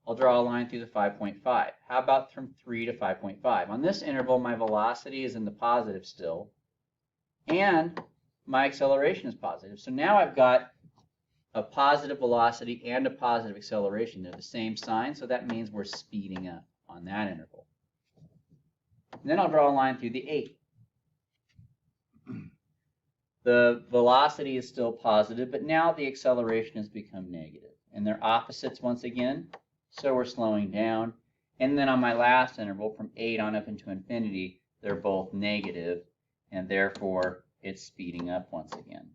I'll draw a line through the 5.5. How about from 3 to 5.5? On this interval, my velocity is in the positive still, and my acceleration is positive. So now I've got a positive velocity and a positive acceleration. They're the same sign, so that means we're speeding up on that interval. And then I'll draw a line through the 8. The velocity is still positive, but now the acceleration has become negative. And they're opposites once again, so we're slowing down. And then on my last interval, from 8 on up into infinity, they're both negative, and therefore it's speeding up once again.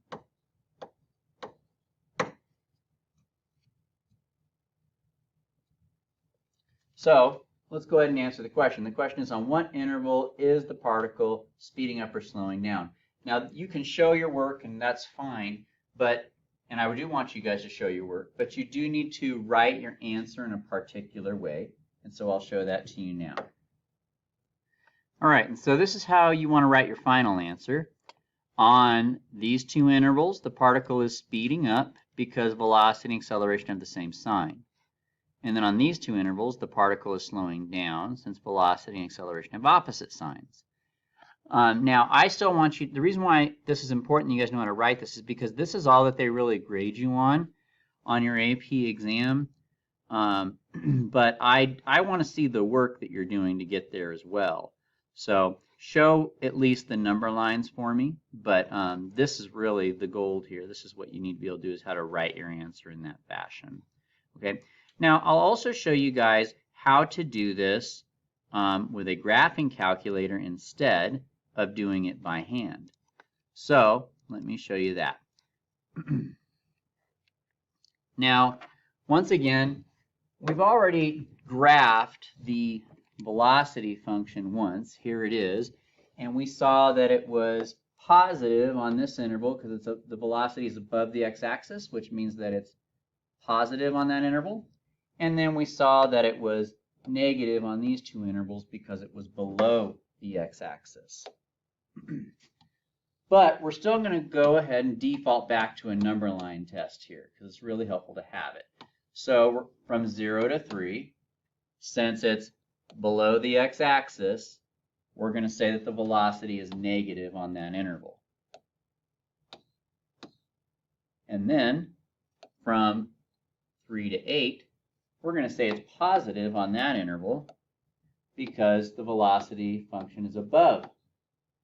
So let's go ahead and answer the question. The question is, on what interval is the particle speeding up or slowing down? Now, you can show your work, and that's fine, and I do want you guys to show your work, but you do need to write your answer in a particular way, and so I'll show that to you now. All right, and so this is how you want to write your final answer. On these two intervals, the particle is speeding up because velocity and acceleration have the same sign. And then on these two intervals, the particle is slowing down since velocity and acceleration have opposite signs. Now, I still want you, the reason why this is important you guys know how to write this is because this is all that they really grade you on your AP exam. But I want to see the work that you're doing to get there as well. So show at least the number lines for me, but this is really the gold here. This is what you need to be able to do, is how to write your answer in that fashion. Okay. Now, I'll also show you guys how to do this with a graphing calculator instead of doing it by hand. So let me show you that. Now, once again, we've already graphed the velocity function once. Here it is. And we saw that it was positive on this interval because the velocity is above the x-axis, which means that it's positive on that interval. And then we saw that it was negative on these two intervals because it was below the x-axis. But we're still going to go ahead and default back to a number line test here because it's really helpful to have it. So from 0 to 3, since it's below the x-axis, we're going to say that the velocity is negative on that interval. And then from 3 to 8, we're going to say it's positive on that interval because the velocity function is above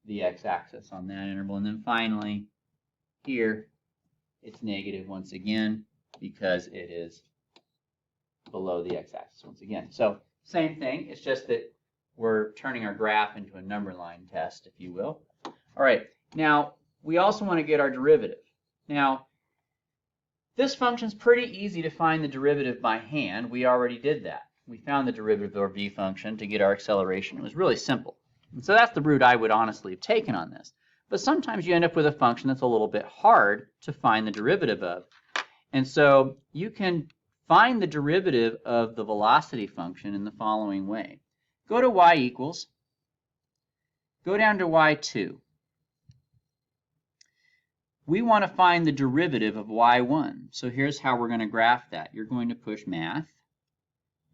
the x-axis on that interval. And then finally, here, it's negative once again because it is below the x-axis once again. So same thing, it's just that we're turning our graph into a number line test, if you will. All right, now we also want to get our derivative. Now, this function's pretty easy to find the derivative by hand. We already did that. We found the derivative of our v function to get our acceleration. It was really simple. And so that's the route I would honestly have taken on this. But sometimes you end up with a function that's a little bit hard to find the derivative of. And so you can find the derivative of the velocity function in the following way. Go to y equals, go down to y2. We want to find the derivative of y1. So here's how we're going to graph that. You're going to push math.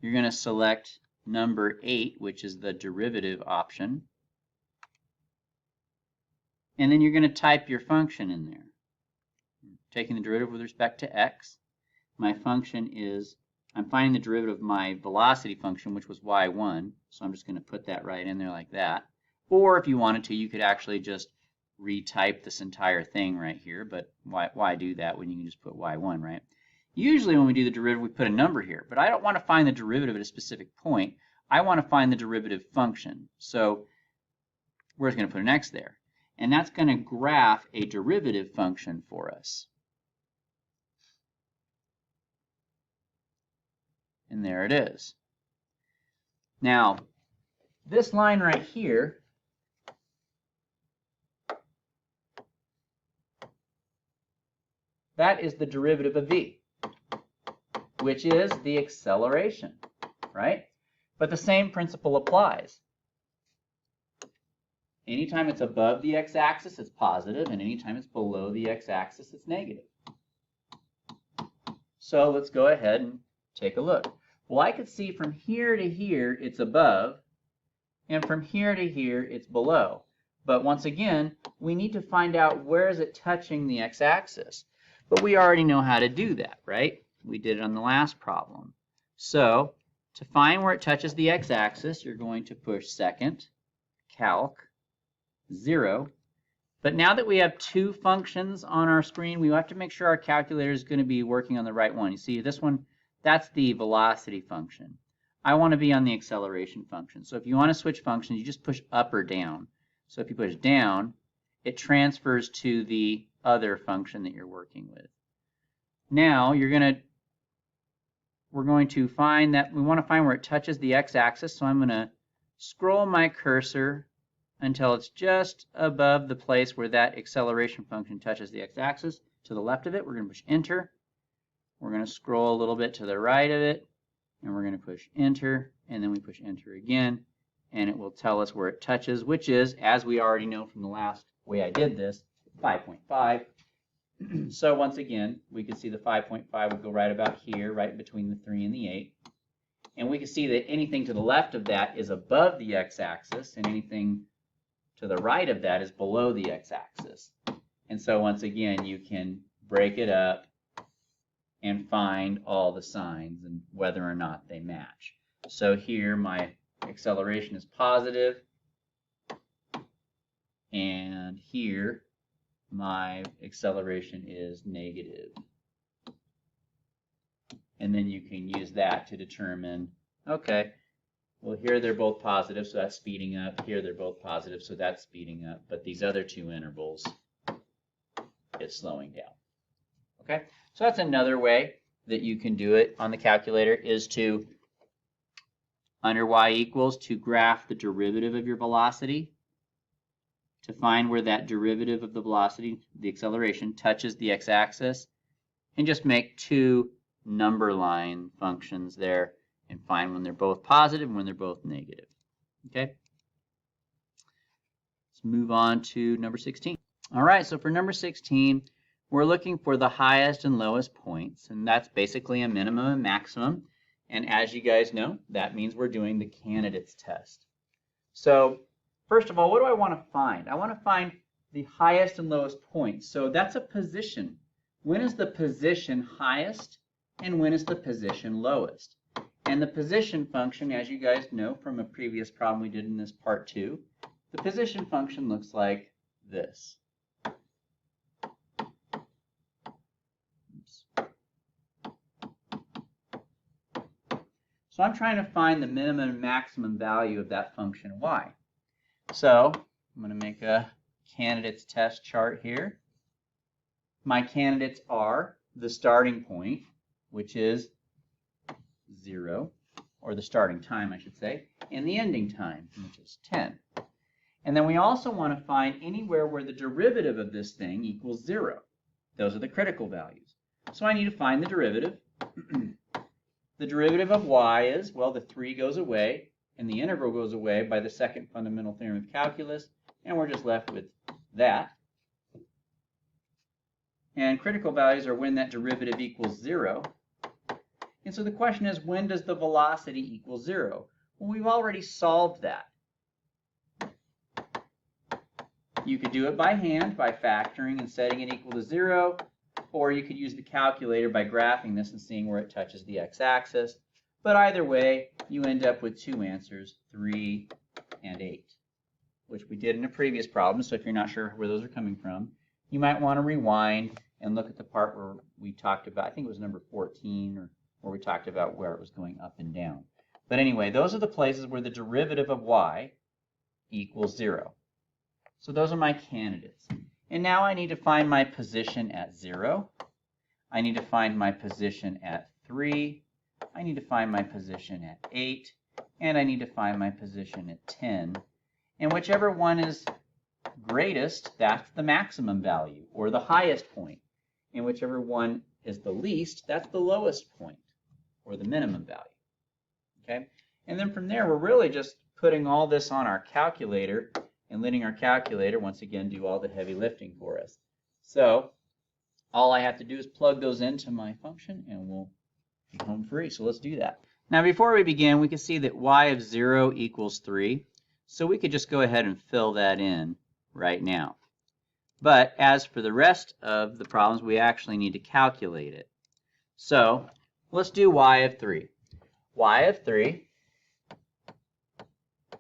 You're going to select number 8, which is the derivative option. And then you're going to type your function in there. Taking the derivative with respect to x. My function is, I'm finding the derivative of my velocity function, which was y1. So I'm just going to put that right in there like that. Or if you wanted to, you could actually just retype this entire thing right here, but why do that when you can just put y1, right? Usually when we do the derivative, we put a number here, but I don't want to find the derivative at a specific point. I want to find the derivative function. So we're just going to put an x there, and that's going to graph a derivative function for us. And there it is. Now, this line right here that is the derivative of v, which is the acceleration, right? But the same principle applies. Anytime it's above the x-axis, it's positive, and anytime it's below the x-axis, it's negative. So let's go ahead and take a look. Well, I could see from here to here, it's above, and from here to here, it's below. But once again, we need to find out where is it touching the x-axis. But we already know how to do that, right? We did it on the last problem. So to find where it touches the x-axis, you're going to push second, calc, 0. But now that we have two functions on our screen, we have to make sure our calculator is going to be working on the right one. You see, this one, that's the velocity function. I want to be on the acceleration function. So if you want to switch functions, you just push up or down. So if you push down, it transfers to the other function that you're working with. Now you're going to we're going to find that we want to find where it touches the x-axis. So I'm going to scroll my cursor until it's just above the place where that acceleration function touches the x-axis. To the left of it, we're going to push enter. We're going to scroll a little bit to the right of it, and we're going to push enter, and then we push enter again, and it will tell us where it touches, which is, as we already know from the last way I did this, 5.5. So once again, we can see the 5.5 would go right about here, right between the 3 and the 8. And we can see that anything to the left of that is above the x-axis, and anything to the right of that is below the x-axis. And so once again, you can break it up and find all the signs and whether or not they match. So here my acceleration is positive, and here my acceleration is negative. And then you can use that to determine, okay, well here they're both positive, so that's speeding up. Here they're both positive, so that's speeding up. But these other two intervals, it's slowing down. Okay, so that's another way that you can do it on the calculator, is to, under y equals, to graph the derivative of your velocity, to find where that derivative of the velocity, the acceleration, touches the x-axis, and just make two number line functions there and find when they're both positive and when they're both negative. Okay? Let's move on to number 16. All right, so for number 16, we're looking for the highest and lowest points, and that's basically a minimum and maximum. And as you guys know, that means we're doing the candidates test. So first of all, what do I want to find? I want to find the highest and lowest points. So that's a position. When is the position highest and when is the position lowest? And the position function, as you guys know from a previous problem we did in this part 2, the position function looks like this. So I'm trying to find the minimum and maximum value of that function y. So I'm going to make a candidates test chart here. My candidates are the starting point, which is 0, or the starting time, I should say, and the ending time, which is 10. And then we also want to find anywhere where the derivative of this thing equals 0. Those are the critical values. So I need to find the derivative. The derivative of y is, well, the 3 goes away, and the integral goes away by the second fundamental theorem of calculus, and we're just left with that. And critical values are when that derivative equals 0. And so the question is, when does the velocity equal 0? Well, we've already solved that. You could do it by hand, by factoring and setting it equal to 0, or you could use the calculator by graphing this and seeing where it touches the x-axis. But either way, you end up with two answers, 3 and 8, which we did in a previous problem. So if you're not sure where those are coming from, you might want to rewind and look at the part where we talked about, I think it was number 14, or where we talked about where it was going up and down. But anyway, those are the places where the derivative of y equals 0. So those are my candidates. And now I need to find my position at 0. I need to find my position at 3. I need to find my position at 8. And I need to find my position at 10. And whichever one is greatest, that's the maximum value, or the highest point. And whichever one is the least, that's the lowest point, or the minimum value. Okay? And then from there, we're really just putting all this on our calculator and letting our calculator, once again, do all the heavy lifting for us. So all I have to do is plug those into my function, and we'll be home free. So let's do that. Now, before we begin, we can see that y of 0 equals 3. So we could just go ahead and fill that in right now. But as for the rest of the problems, we actually need to calculate it. So let's do y of 3. Y of 3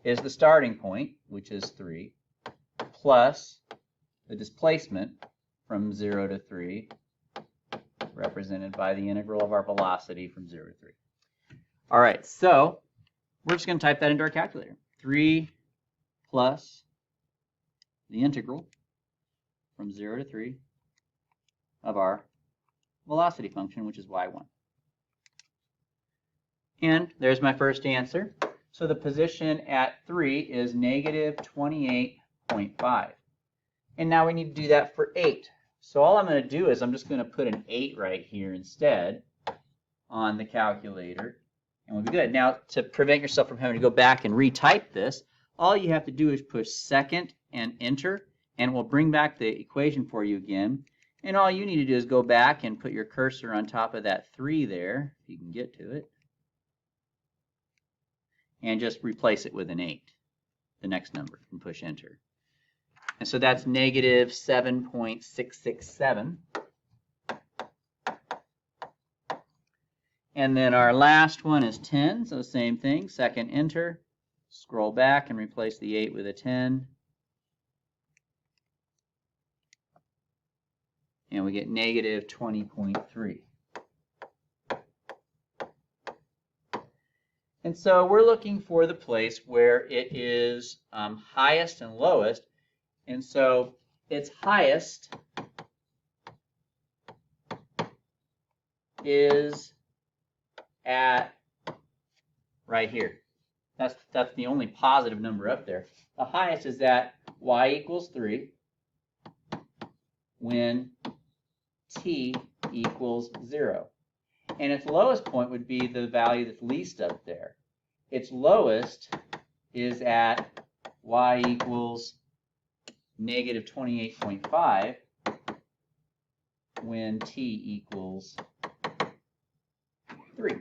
is the starting point, which is 3, plus the displacement from 0 to 3, represented by the integral of our velocity from 0 to 3. All right, so we're just going to type that into our calculator. 3 plus the integral from 0 to 3 of our velocity function, which is y1. And there's my first answer. So the position at 3 is negative 28.5. And now we need to do that for 8. So all I'm going to do is I'm just going to put an 8 right here instead on the calculator, and we'll be good. Now, to prevent yourself from having to go back and retype this, all you have to do is push second and enter, and we'll bring back the equation for you again. And all you need to do is go back and put your cursor on top of that 3 there, if you can get to it, and just replace it with an 8, the next number, and push enter. And so that's negative 7.667. And then our last one is 10, so same thing, second enter, scroll back and replace the 8 with a 10. And we get negative 20.3. And so we're looking for the place where it is highest and lowest. And so its highest is at right here. That's the only positive number up there. The highest is at y equals 3 when t equals 0. And its lowest point would be the value that's least up there. Its lowest is at y equals negative 28.5 when t equals 3.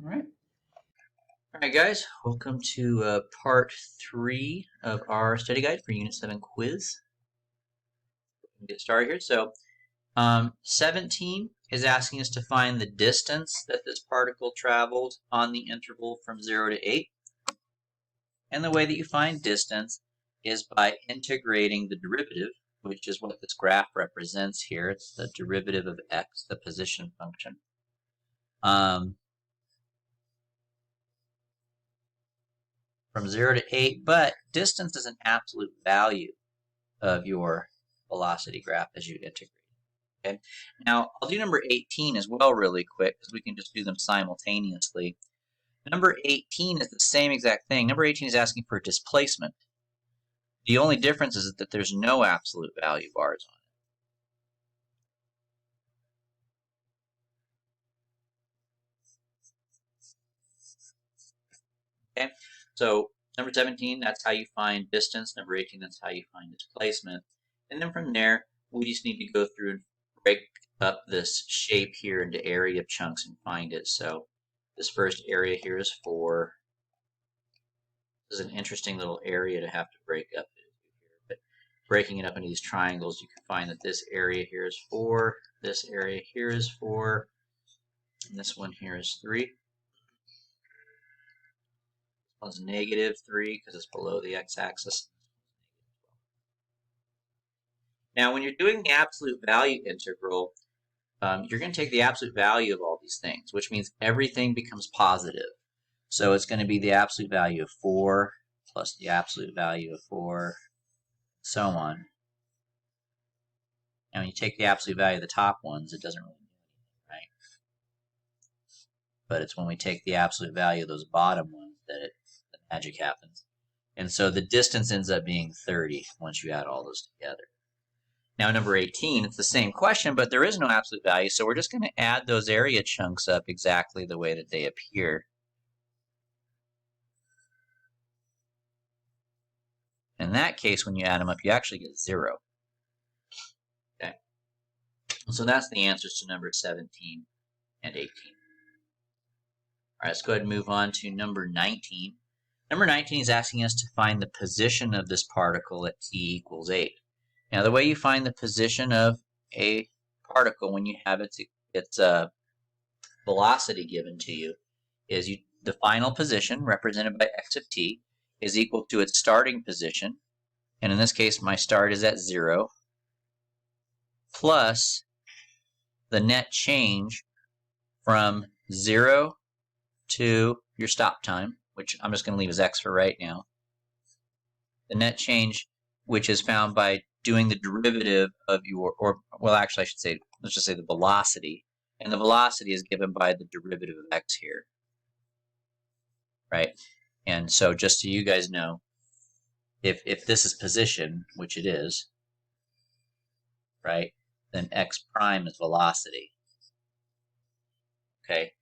All right, guys, welcome to part 3 of our study guide for Unit 7 quiz. Get started here. So 17 is asking us to find the distance that this particle traveled on the interval from 0 to 8. And the way that you find distance is by integrating the derivative, which is what this graph represents here. It's the derivative of x, the position function. From 0 to 8, but distance is an absolute value of your velocity graph as you integrate. Okay. Now, I'll do number 18 as well really quick because we can just do them simultaneously. Number 18 is the same exact thing. Number 18 is asking for displacement. The only difference is that there's no absolute value bars on it. Okay, so number 17, that's how you find distance. Number 18, that's how you find displacement. And then from there, we just need to go through and break up this shape here into area chunks and find it. So this first area here is 4. This is an interesting little area to have to break up. But breaking it up into these triangles, you can find that this area here is 4, this area here is 4, and this one here is 3. This one's negative 3 because it's below the x-axis. Now, when you're doing the absolute value integral, you're going to take the absolute value of all these things, which means everything becomes positive. So it's going to be the absolute value of 4 plus the absolute value of 4, so on. And when you take the absolute value of the top ones, it doesn't really do anything, right? But it's when we take the absolute value of those bottom ones that the magic happens. And so the distance ends up being 30 once you add all those together. Now, number 18, it's the same question, but there is no absolute value, so we're just going to add those area chunks up exactly the way that they appear. In that case, when you add them up, you actually get 0. Okay. So that's the answers to number 17 and 18. All right, let's go ahead and move on to number 19. Number 19 is asking us to find the position of this particle at t equals 8. Now, the way you find the position of a particle when you have its velocity given to you is the final position, represented by x of t, is equal to its starting position. And in this case, my start is at 0, plus the net change from 0 to your stop time, which I'm just going to leave as x for right now. The net change, which is found by doing the derivative of your, well, actually, I should say, let's just say the velocity And the velocity is given by the derivative of x here, right? And so just so you guys know, if this is position, which it is, right, then x prime is velocity, okay?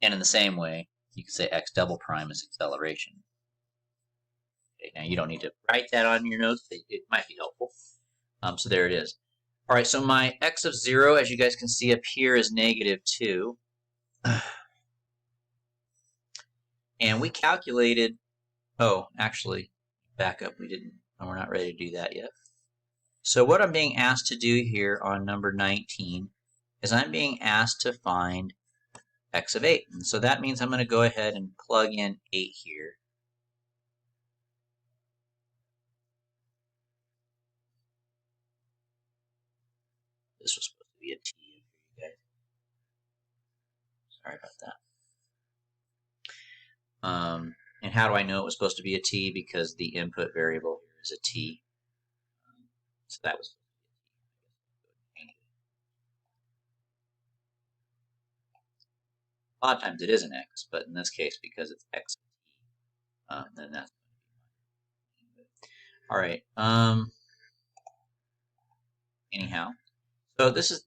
And in the same way, you can say x double prime is acceleration. Okay, now you don't need to write that on your notes, but it might be helpful. So there it is. All right, so my x of 0, as you guys can see up here, is -2. And we calculated, oh, actually, back up, we're not ready to do that yet. So what I'm being asked to do here on number 19 is I'm being asked to find x of 8. And so that means I'm going to go ahead and plug in 8 here. This was supposed to be a t here, you guys. Sorry about that. And how do I know it was supposed to be a t? Because the input variable here is a t. So that was a lot of times it is an x, but in this case, because it's x, then that's all right. Anyhow, so this is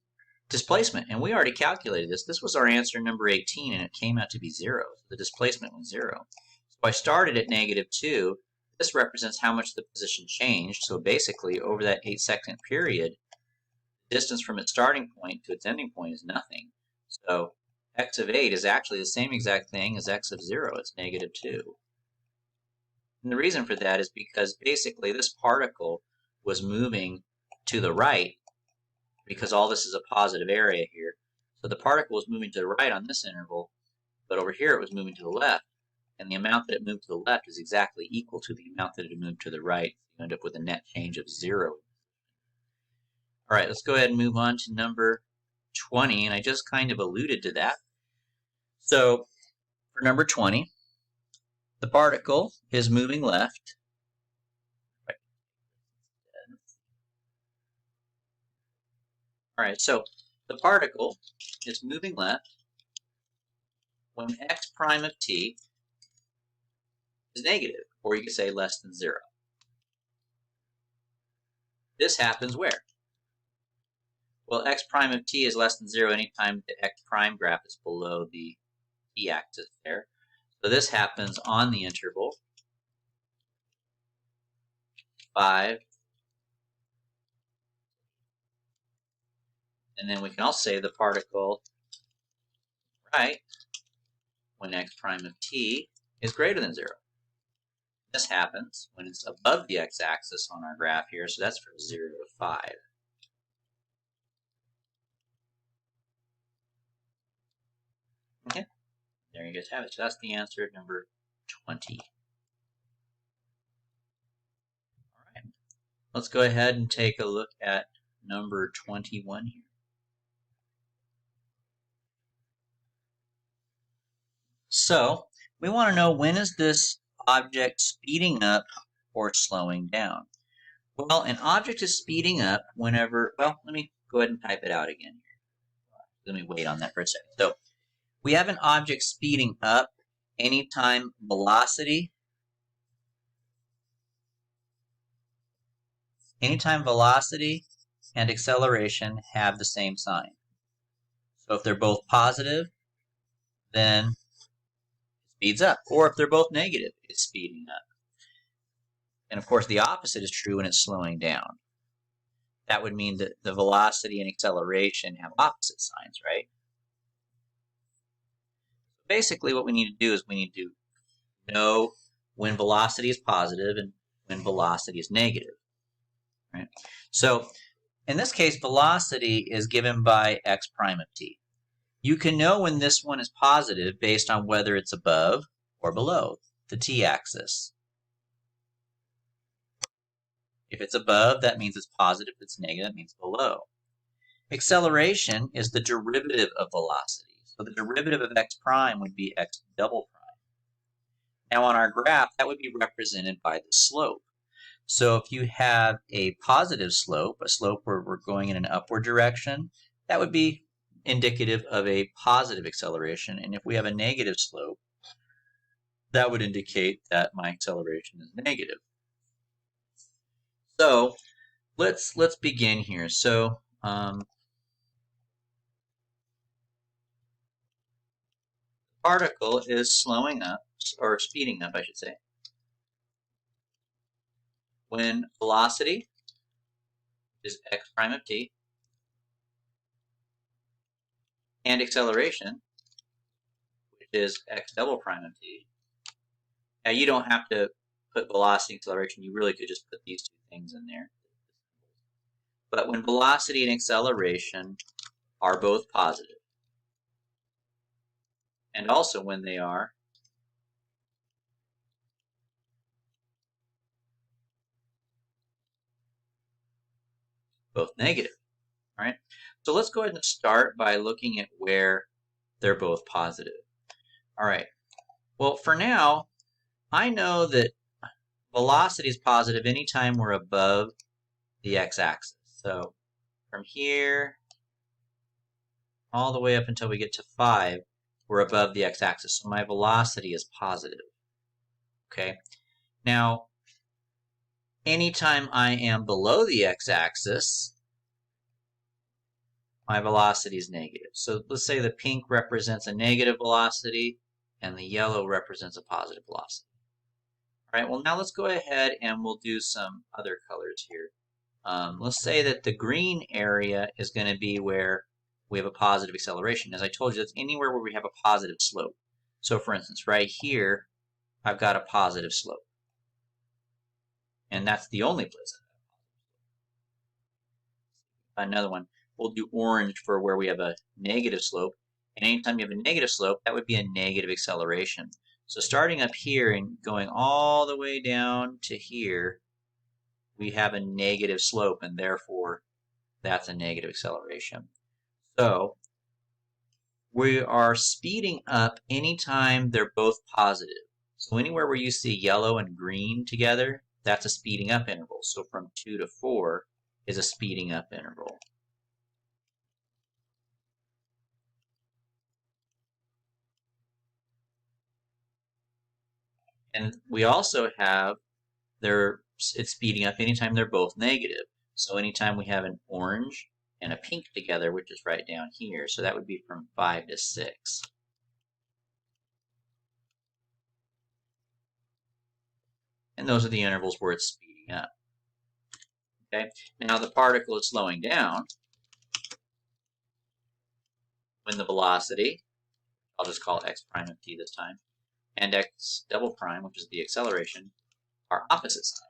displacement, and we already calculated this. This was our answer number 18, and it came out to be 0. So the displacement was 0. So I started at -2. This represents how much the position changed. So basically, over that 8-second period, the distance from its starting point to its ending point is nothing. So x of 8 is actually the same exact thing as x of 0. It's -2. And the reason for that is because basically this particle was moving to the right, because all this is a positive area here. So the particle was moving to the right on this interval, but over here it was moving to the left. And the amount that it moved to the left is exactly equal to the amount that it moved to the right. You end up with a net change of 0. All right, let's go ahead and move on to number 20. And I just kind of alluded to that. So for number 20, the particle is moving left. All right, so the particle is moving left when x prime of t is negative, or you could say less than 0. This happens where? Well, x prime of t is less than 0 anytime the x prime graph is below the t-axis there. So this happens on the interval 5. And then we can also say the particle right when x prime of t is greater than 0. This happens when it's above the x-axis on our graph here, so that's from 0 to 5. Okay, there you guys have it. So that's the answer at number 20. All right, let's go ahead and take a look at number 21 here. So we want to know, when is this object speeding up or slowing down? Well, an object is speeding up whenever, well, let me go ahead and type it out again here. Let me wait on that for a second. So we have an object speeding up anytime velocity and acceleration have the same sign. So if they're both positive, then it speeds up. Or if they're both negative, it's speeding up. And of course, the opposite is true when it's slowing down. That would mean that the velocity and acceleration have opposite signs, right? Basically, what we need to do is we need to know when velocity is positive and when velocity is negative, right? So in this case, velocity is given by x prime of t. You can know when this one is positive based on whether it's above or below the t-axis. If it's above, that means it's positive. If it's negative, that means below. Acceleration is the derivative of velocity. So the derivative of x prime would be x double prime. Now on our graph, that would be represented by the slope. So if you have a positive slope, a slope where we're going in an upward direction, that would be indicative of a positive acceleration, and if we have a negative slope, that would indicate that my acceleration is negative. So let's begin here. So particle is slowing up, or speeding up, I should say, when velocity is x prime of t, and acceleration, which is x double prime of t. Now you don't have to put velocity and acceleration, you really could just put these two things in there. But when velocity and acceleration are both positive, and also when they are both negative, all right? So let's go ahead and start by looking at where they're both positive. All right, well, for now, I know that velocity is positive anytime we're above the x-axis. So from here all the way up until we get to 5, we're above the x-axis. So my velocity is positive. Okay. Now, anytime I am below the x-axis, my velocity is negative. So let's say the pink represents a negative velocity and the yellow represents a positive velocity. All right, well, now let's go ahead and we'll do some other colors here. Let's say that the green area is going to be where we have a positive acceleration. As I told you, that's anywhere where we have a positive slope. So for instance, right here, I've got a positive slope. And that's the only place. Another one, we'll do orange for where we have a negative slope. And anytime you have a negative slope, that would be a negative acceleration. So starting up here and going all the way down to here, we have a negative slope, and therefore that's a negative acceleration. So we are speeding up anytime they're both positive. So anywhere where you see yellow and green together, that's a speeding up interval. So from 2 to 4 is a speeding up interval. And we also have it's speeding up anytime they're both negative. So anytime we have an orange and a pink together, which is right down here, so that would be from 5 to 6. And those are the intervals where it's speeding up. Okay, now the particle is slowing down when the velocity, I'll just call x prime of t this time, and x double prime, which is the acceleration, are opposite sides.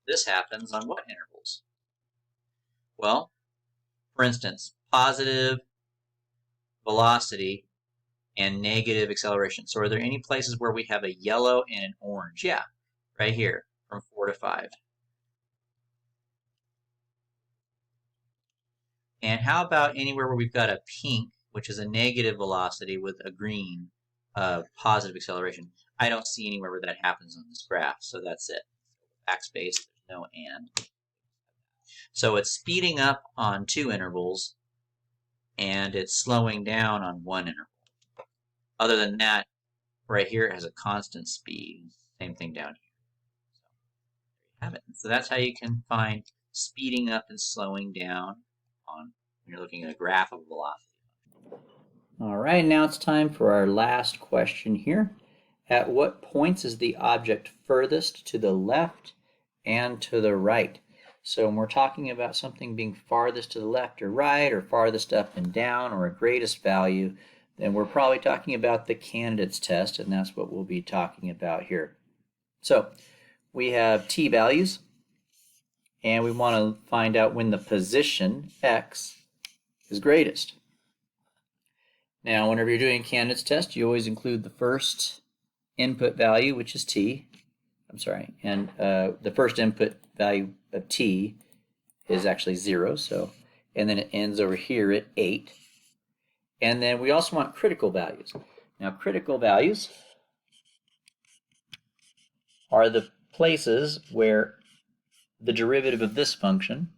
This happens on what intervals? Well, for instance, positive velocity and negative acceleration. So are there any places where we have a yellow and an orange? Yeah, right here from 4 to 5. And how about anywhere where we've got a pink, which is a negative velocity, with a green, positive acceleration? I don't see anywhere where that happens on this graph, so that's it. Backspace, there's no and. So it's speeding up on 2 intervals, and it's slowing down on 1 interval. Other than that, right here it has a constant speed. Same thing down here. So there you have it. So that's how you can find speeding up and slowing down when you're looking at a graph of velocity. All right, now it's time for our last question here. At what points is the object furthest to the left and to the right? So when we're talking about something being farthest to the left or right, or farthest up and down, or a greatest value, then we're probably talking about the candidates test, and that's what we'll be talking about here. So we have t values, and we want to find out when the position x is greatest. Now, whenever you're doing a candidates test, you always include the first input value, which is t. And the first input value of t is actually 0, and then it ends over here at 8. And then we also want critical values. Now, critical values are the places where the derivative of this function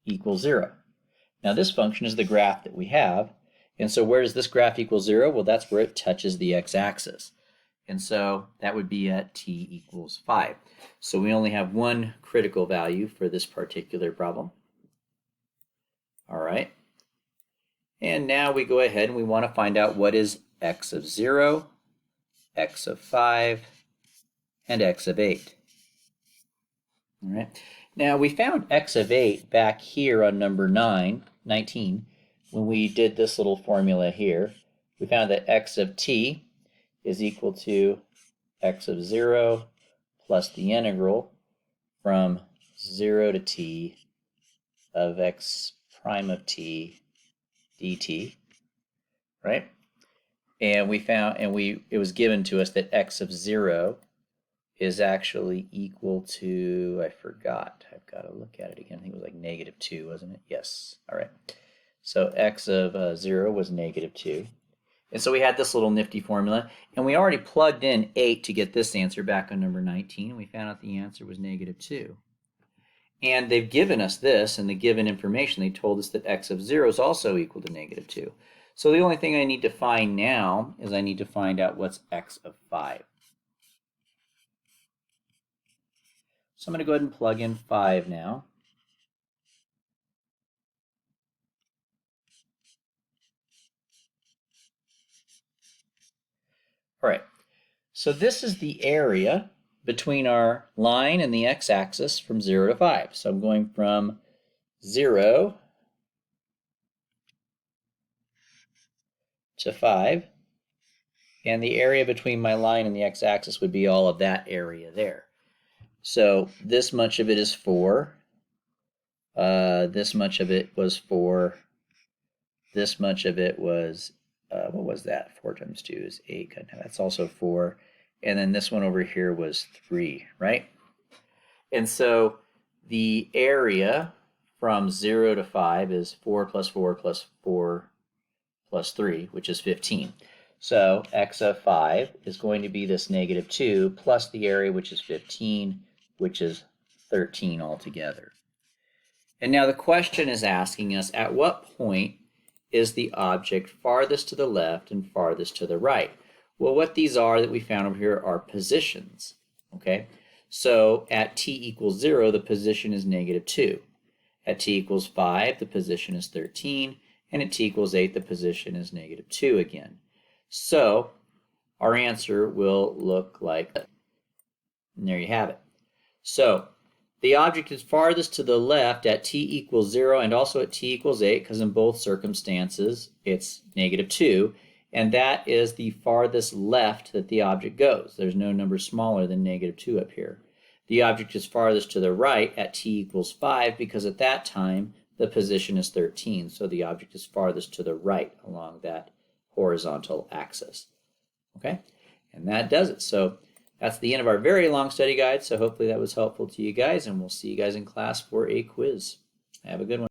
equals 0. Now this function is the graph that we have. And so where does this graph equal 0? Well, that's where it touches the x-axis. And so that would be at t equals 5. So we only have one critical value for this particular problem. All right. And now we go ahead and we want to find out what is x of 0, x of 5, and x of 8. All right. Now we found x of 8 back here on number 19, when we did this little formula here. We found that x of t is equal to x of 0 plus the integral from 0 to t of x prime of t dt, right? And we found, it was given to us that x of 0 is actually equal to, I forgot, I've got to look at it again. I think it was like -2, wasn't it? Yes. All right. So x of 0 was -2. And so we had this little nifty formula, and we already plugged in 8 to get this answer back on number 19, and we found out the answer was -2. And they've given us this, and the given information, they told us that x of 0 is also equal to -2. So the only thing I need to find now is I need to find out what's x of 5. So I'm going to go ahead and plug in 5 now. All right, so this is the area between our line and the x-axis from 0 to 5. So I'm going from 0 to 5. And the area between my line and the x-axis would be all of that area there. So this much of it is 4. This much of it was 4. This much of it was, what was that? 4 times 2 is 8. That's also 4. And then this one over here was 3, right? And so the area from 0 to 5 is 4 plus 4 plus 4 plus 3, which is 15. So x of 5 is going to be this -2 plus the area, which is 15, which is 13 altogether. And now the question is asking us, at what point is the object farthest to the left and farthest to the right? Well, what these are that we found over here are positions, okay? So at t equals 0, the position is -2. At t equals 5, the position is 13. And at t equals 8, the position is -2 again. So our answer will look like that. And there you have it. So the object is farthest to the left at t equals 0 and also at t equals 8, because in both circumstances it's -2. And that is the farthest left that the object goes. There's no number smaller than -2 up here. The object is farthest to the right at t equals 5 because at that time the position is 13. So the object is farthest to the right along that horizontal axis. Okay? And that does it. So that's the end of our very long study guide. So hopefully that was helpful to you guys, and we'll see you guys in class for a quiz. Have a good one.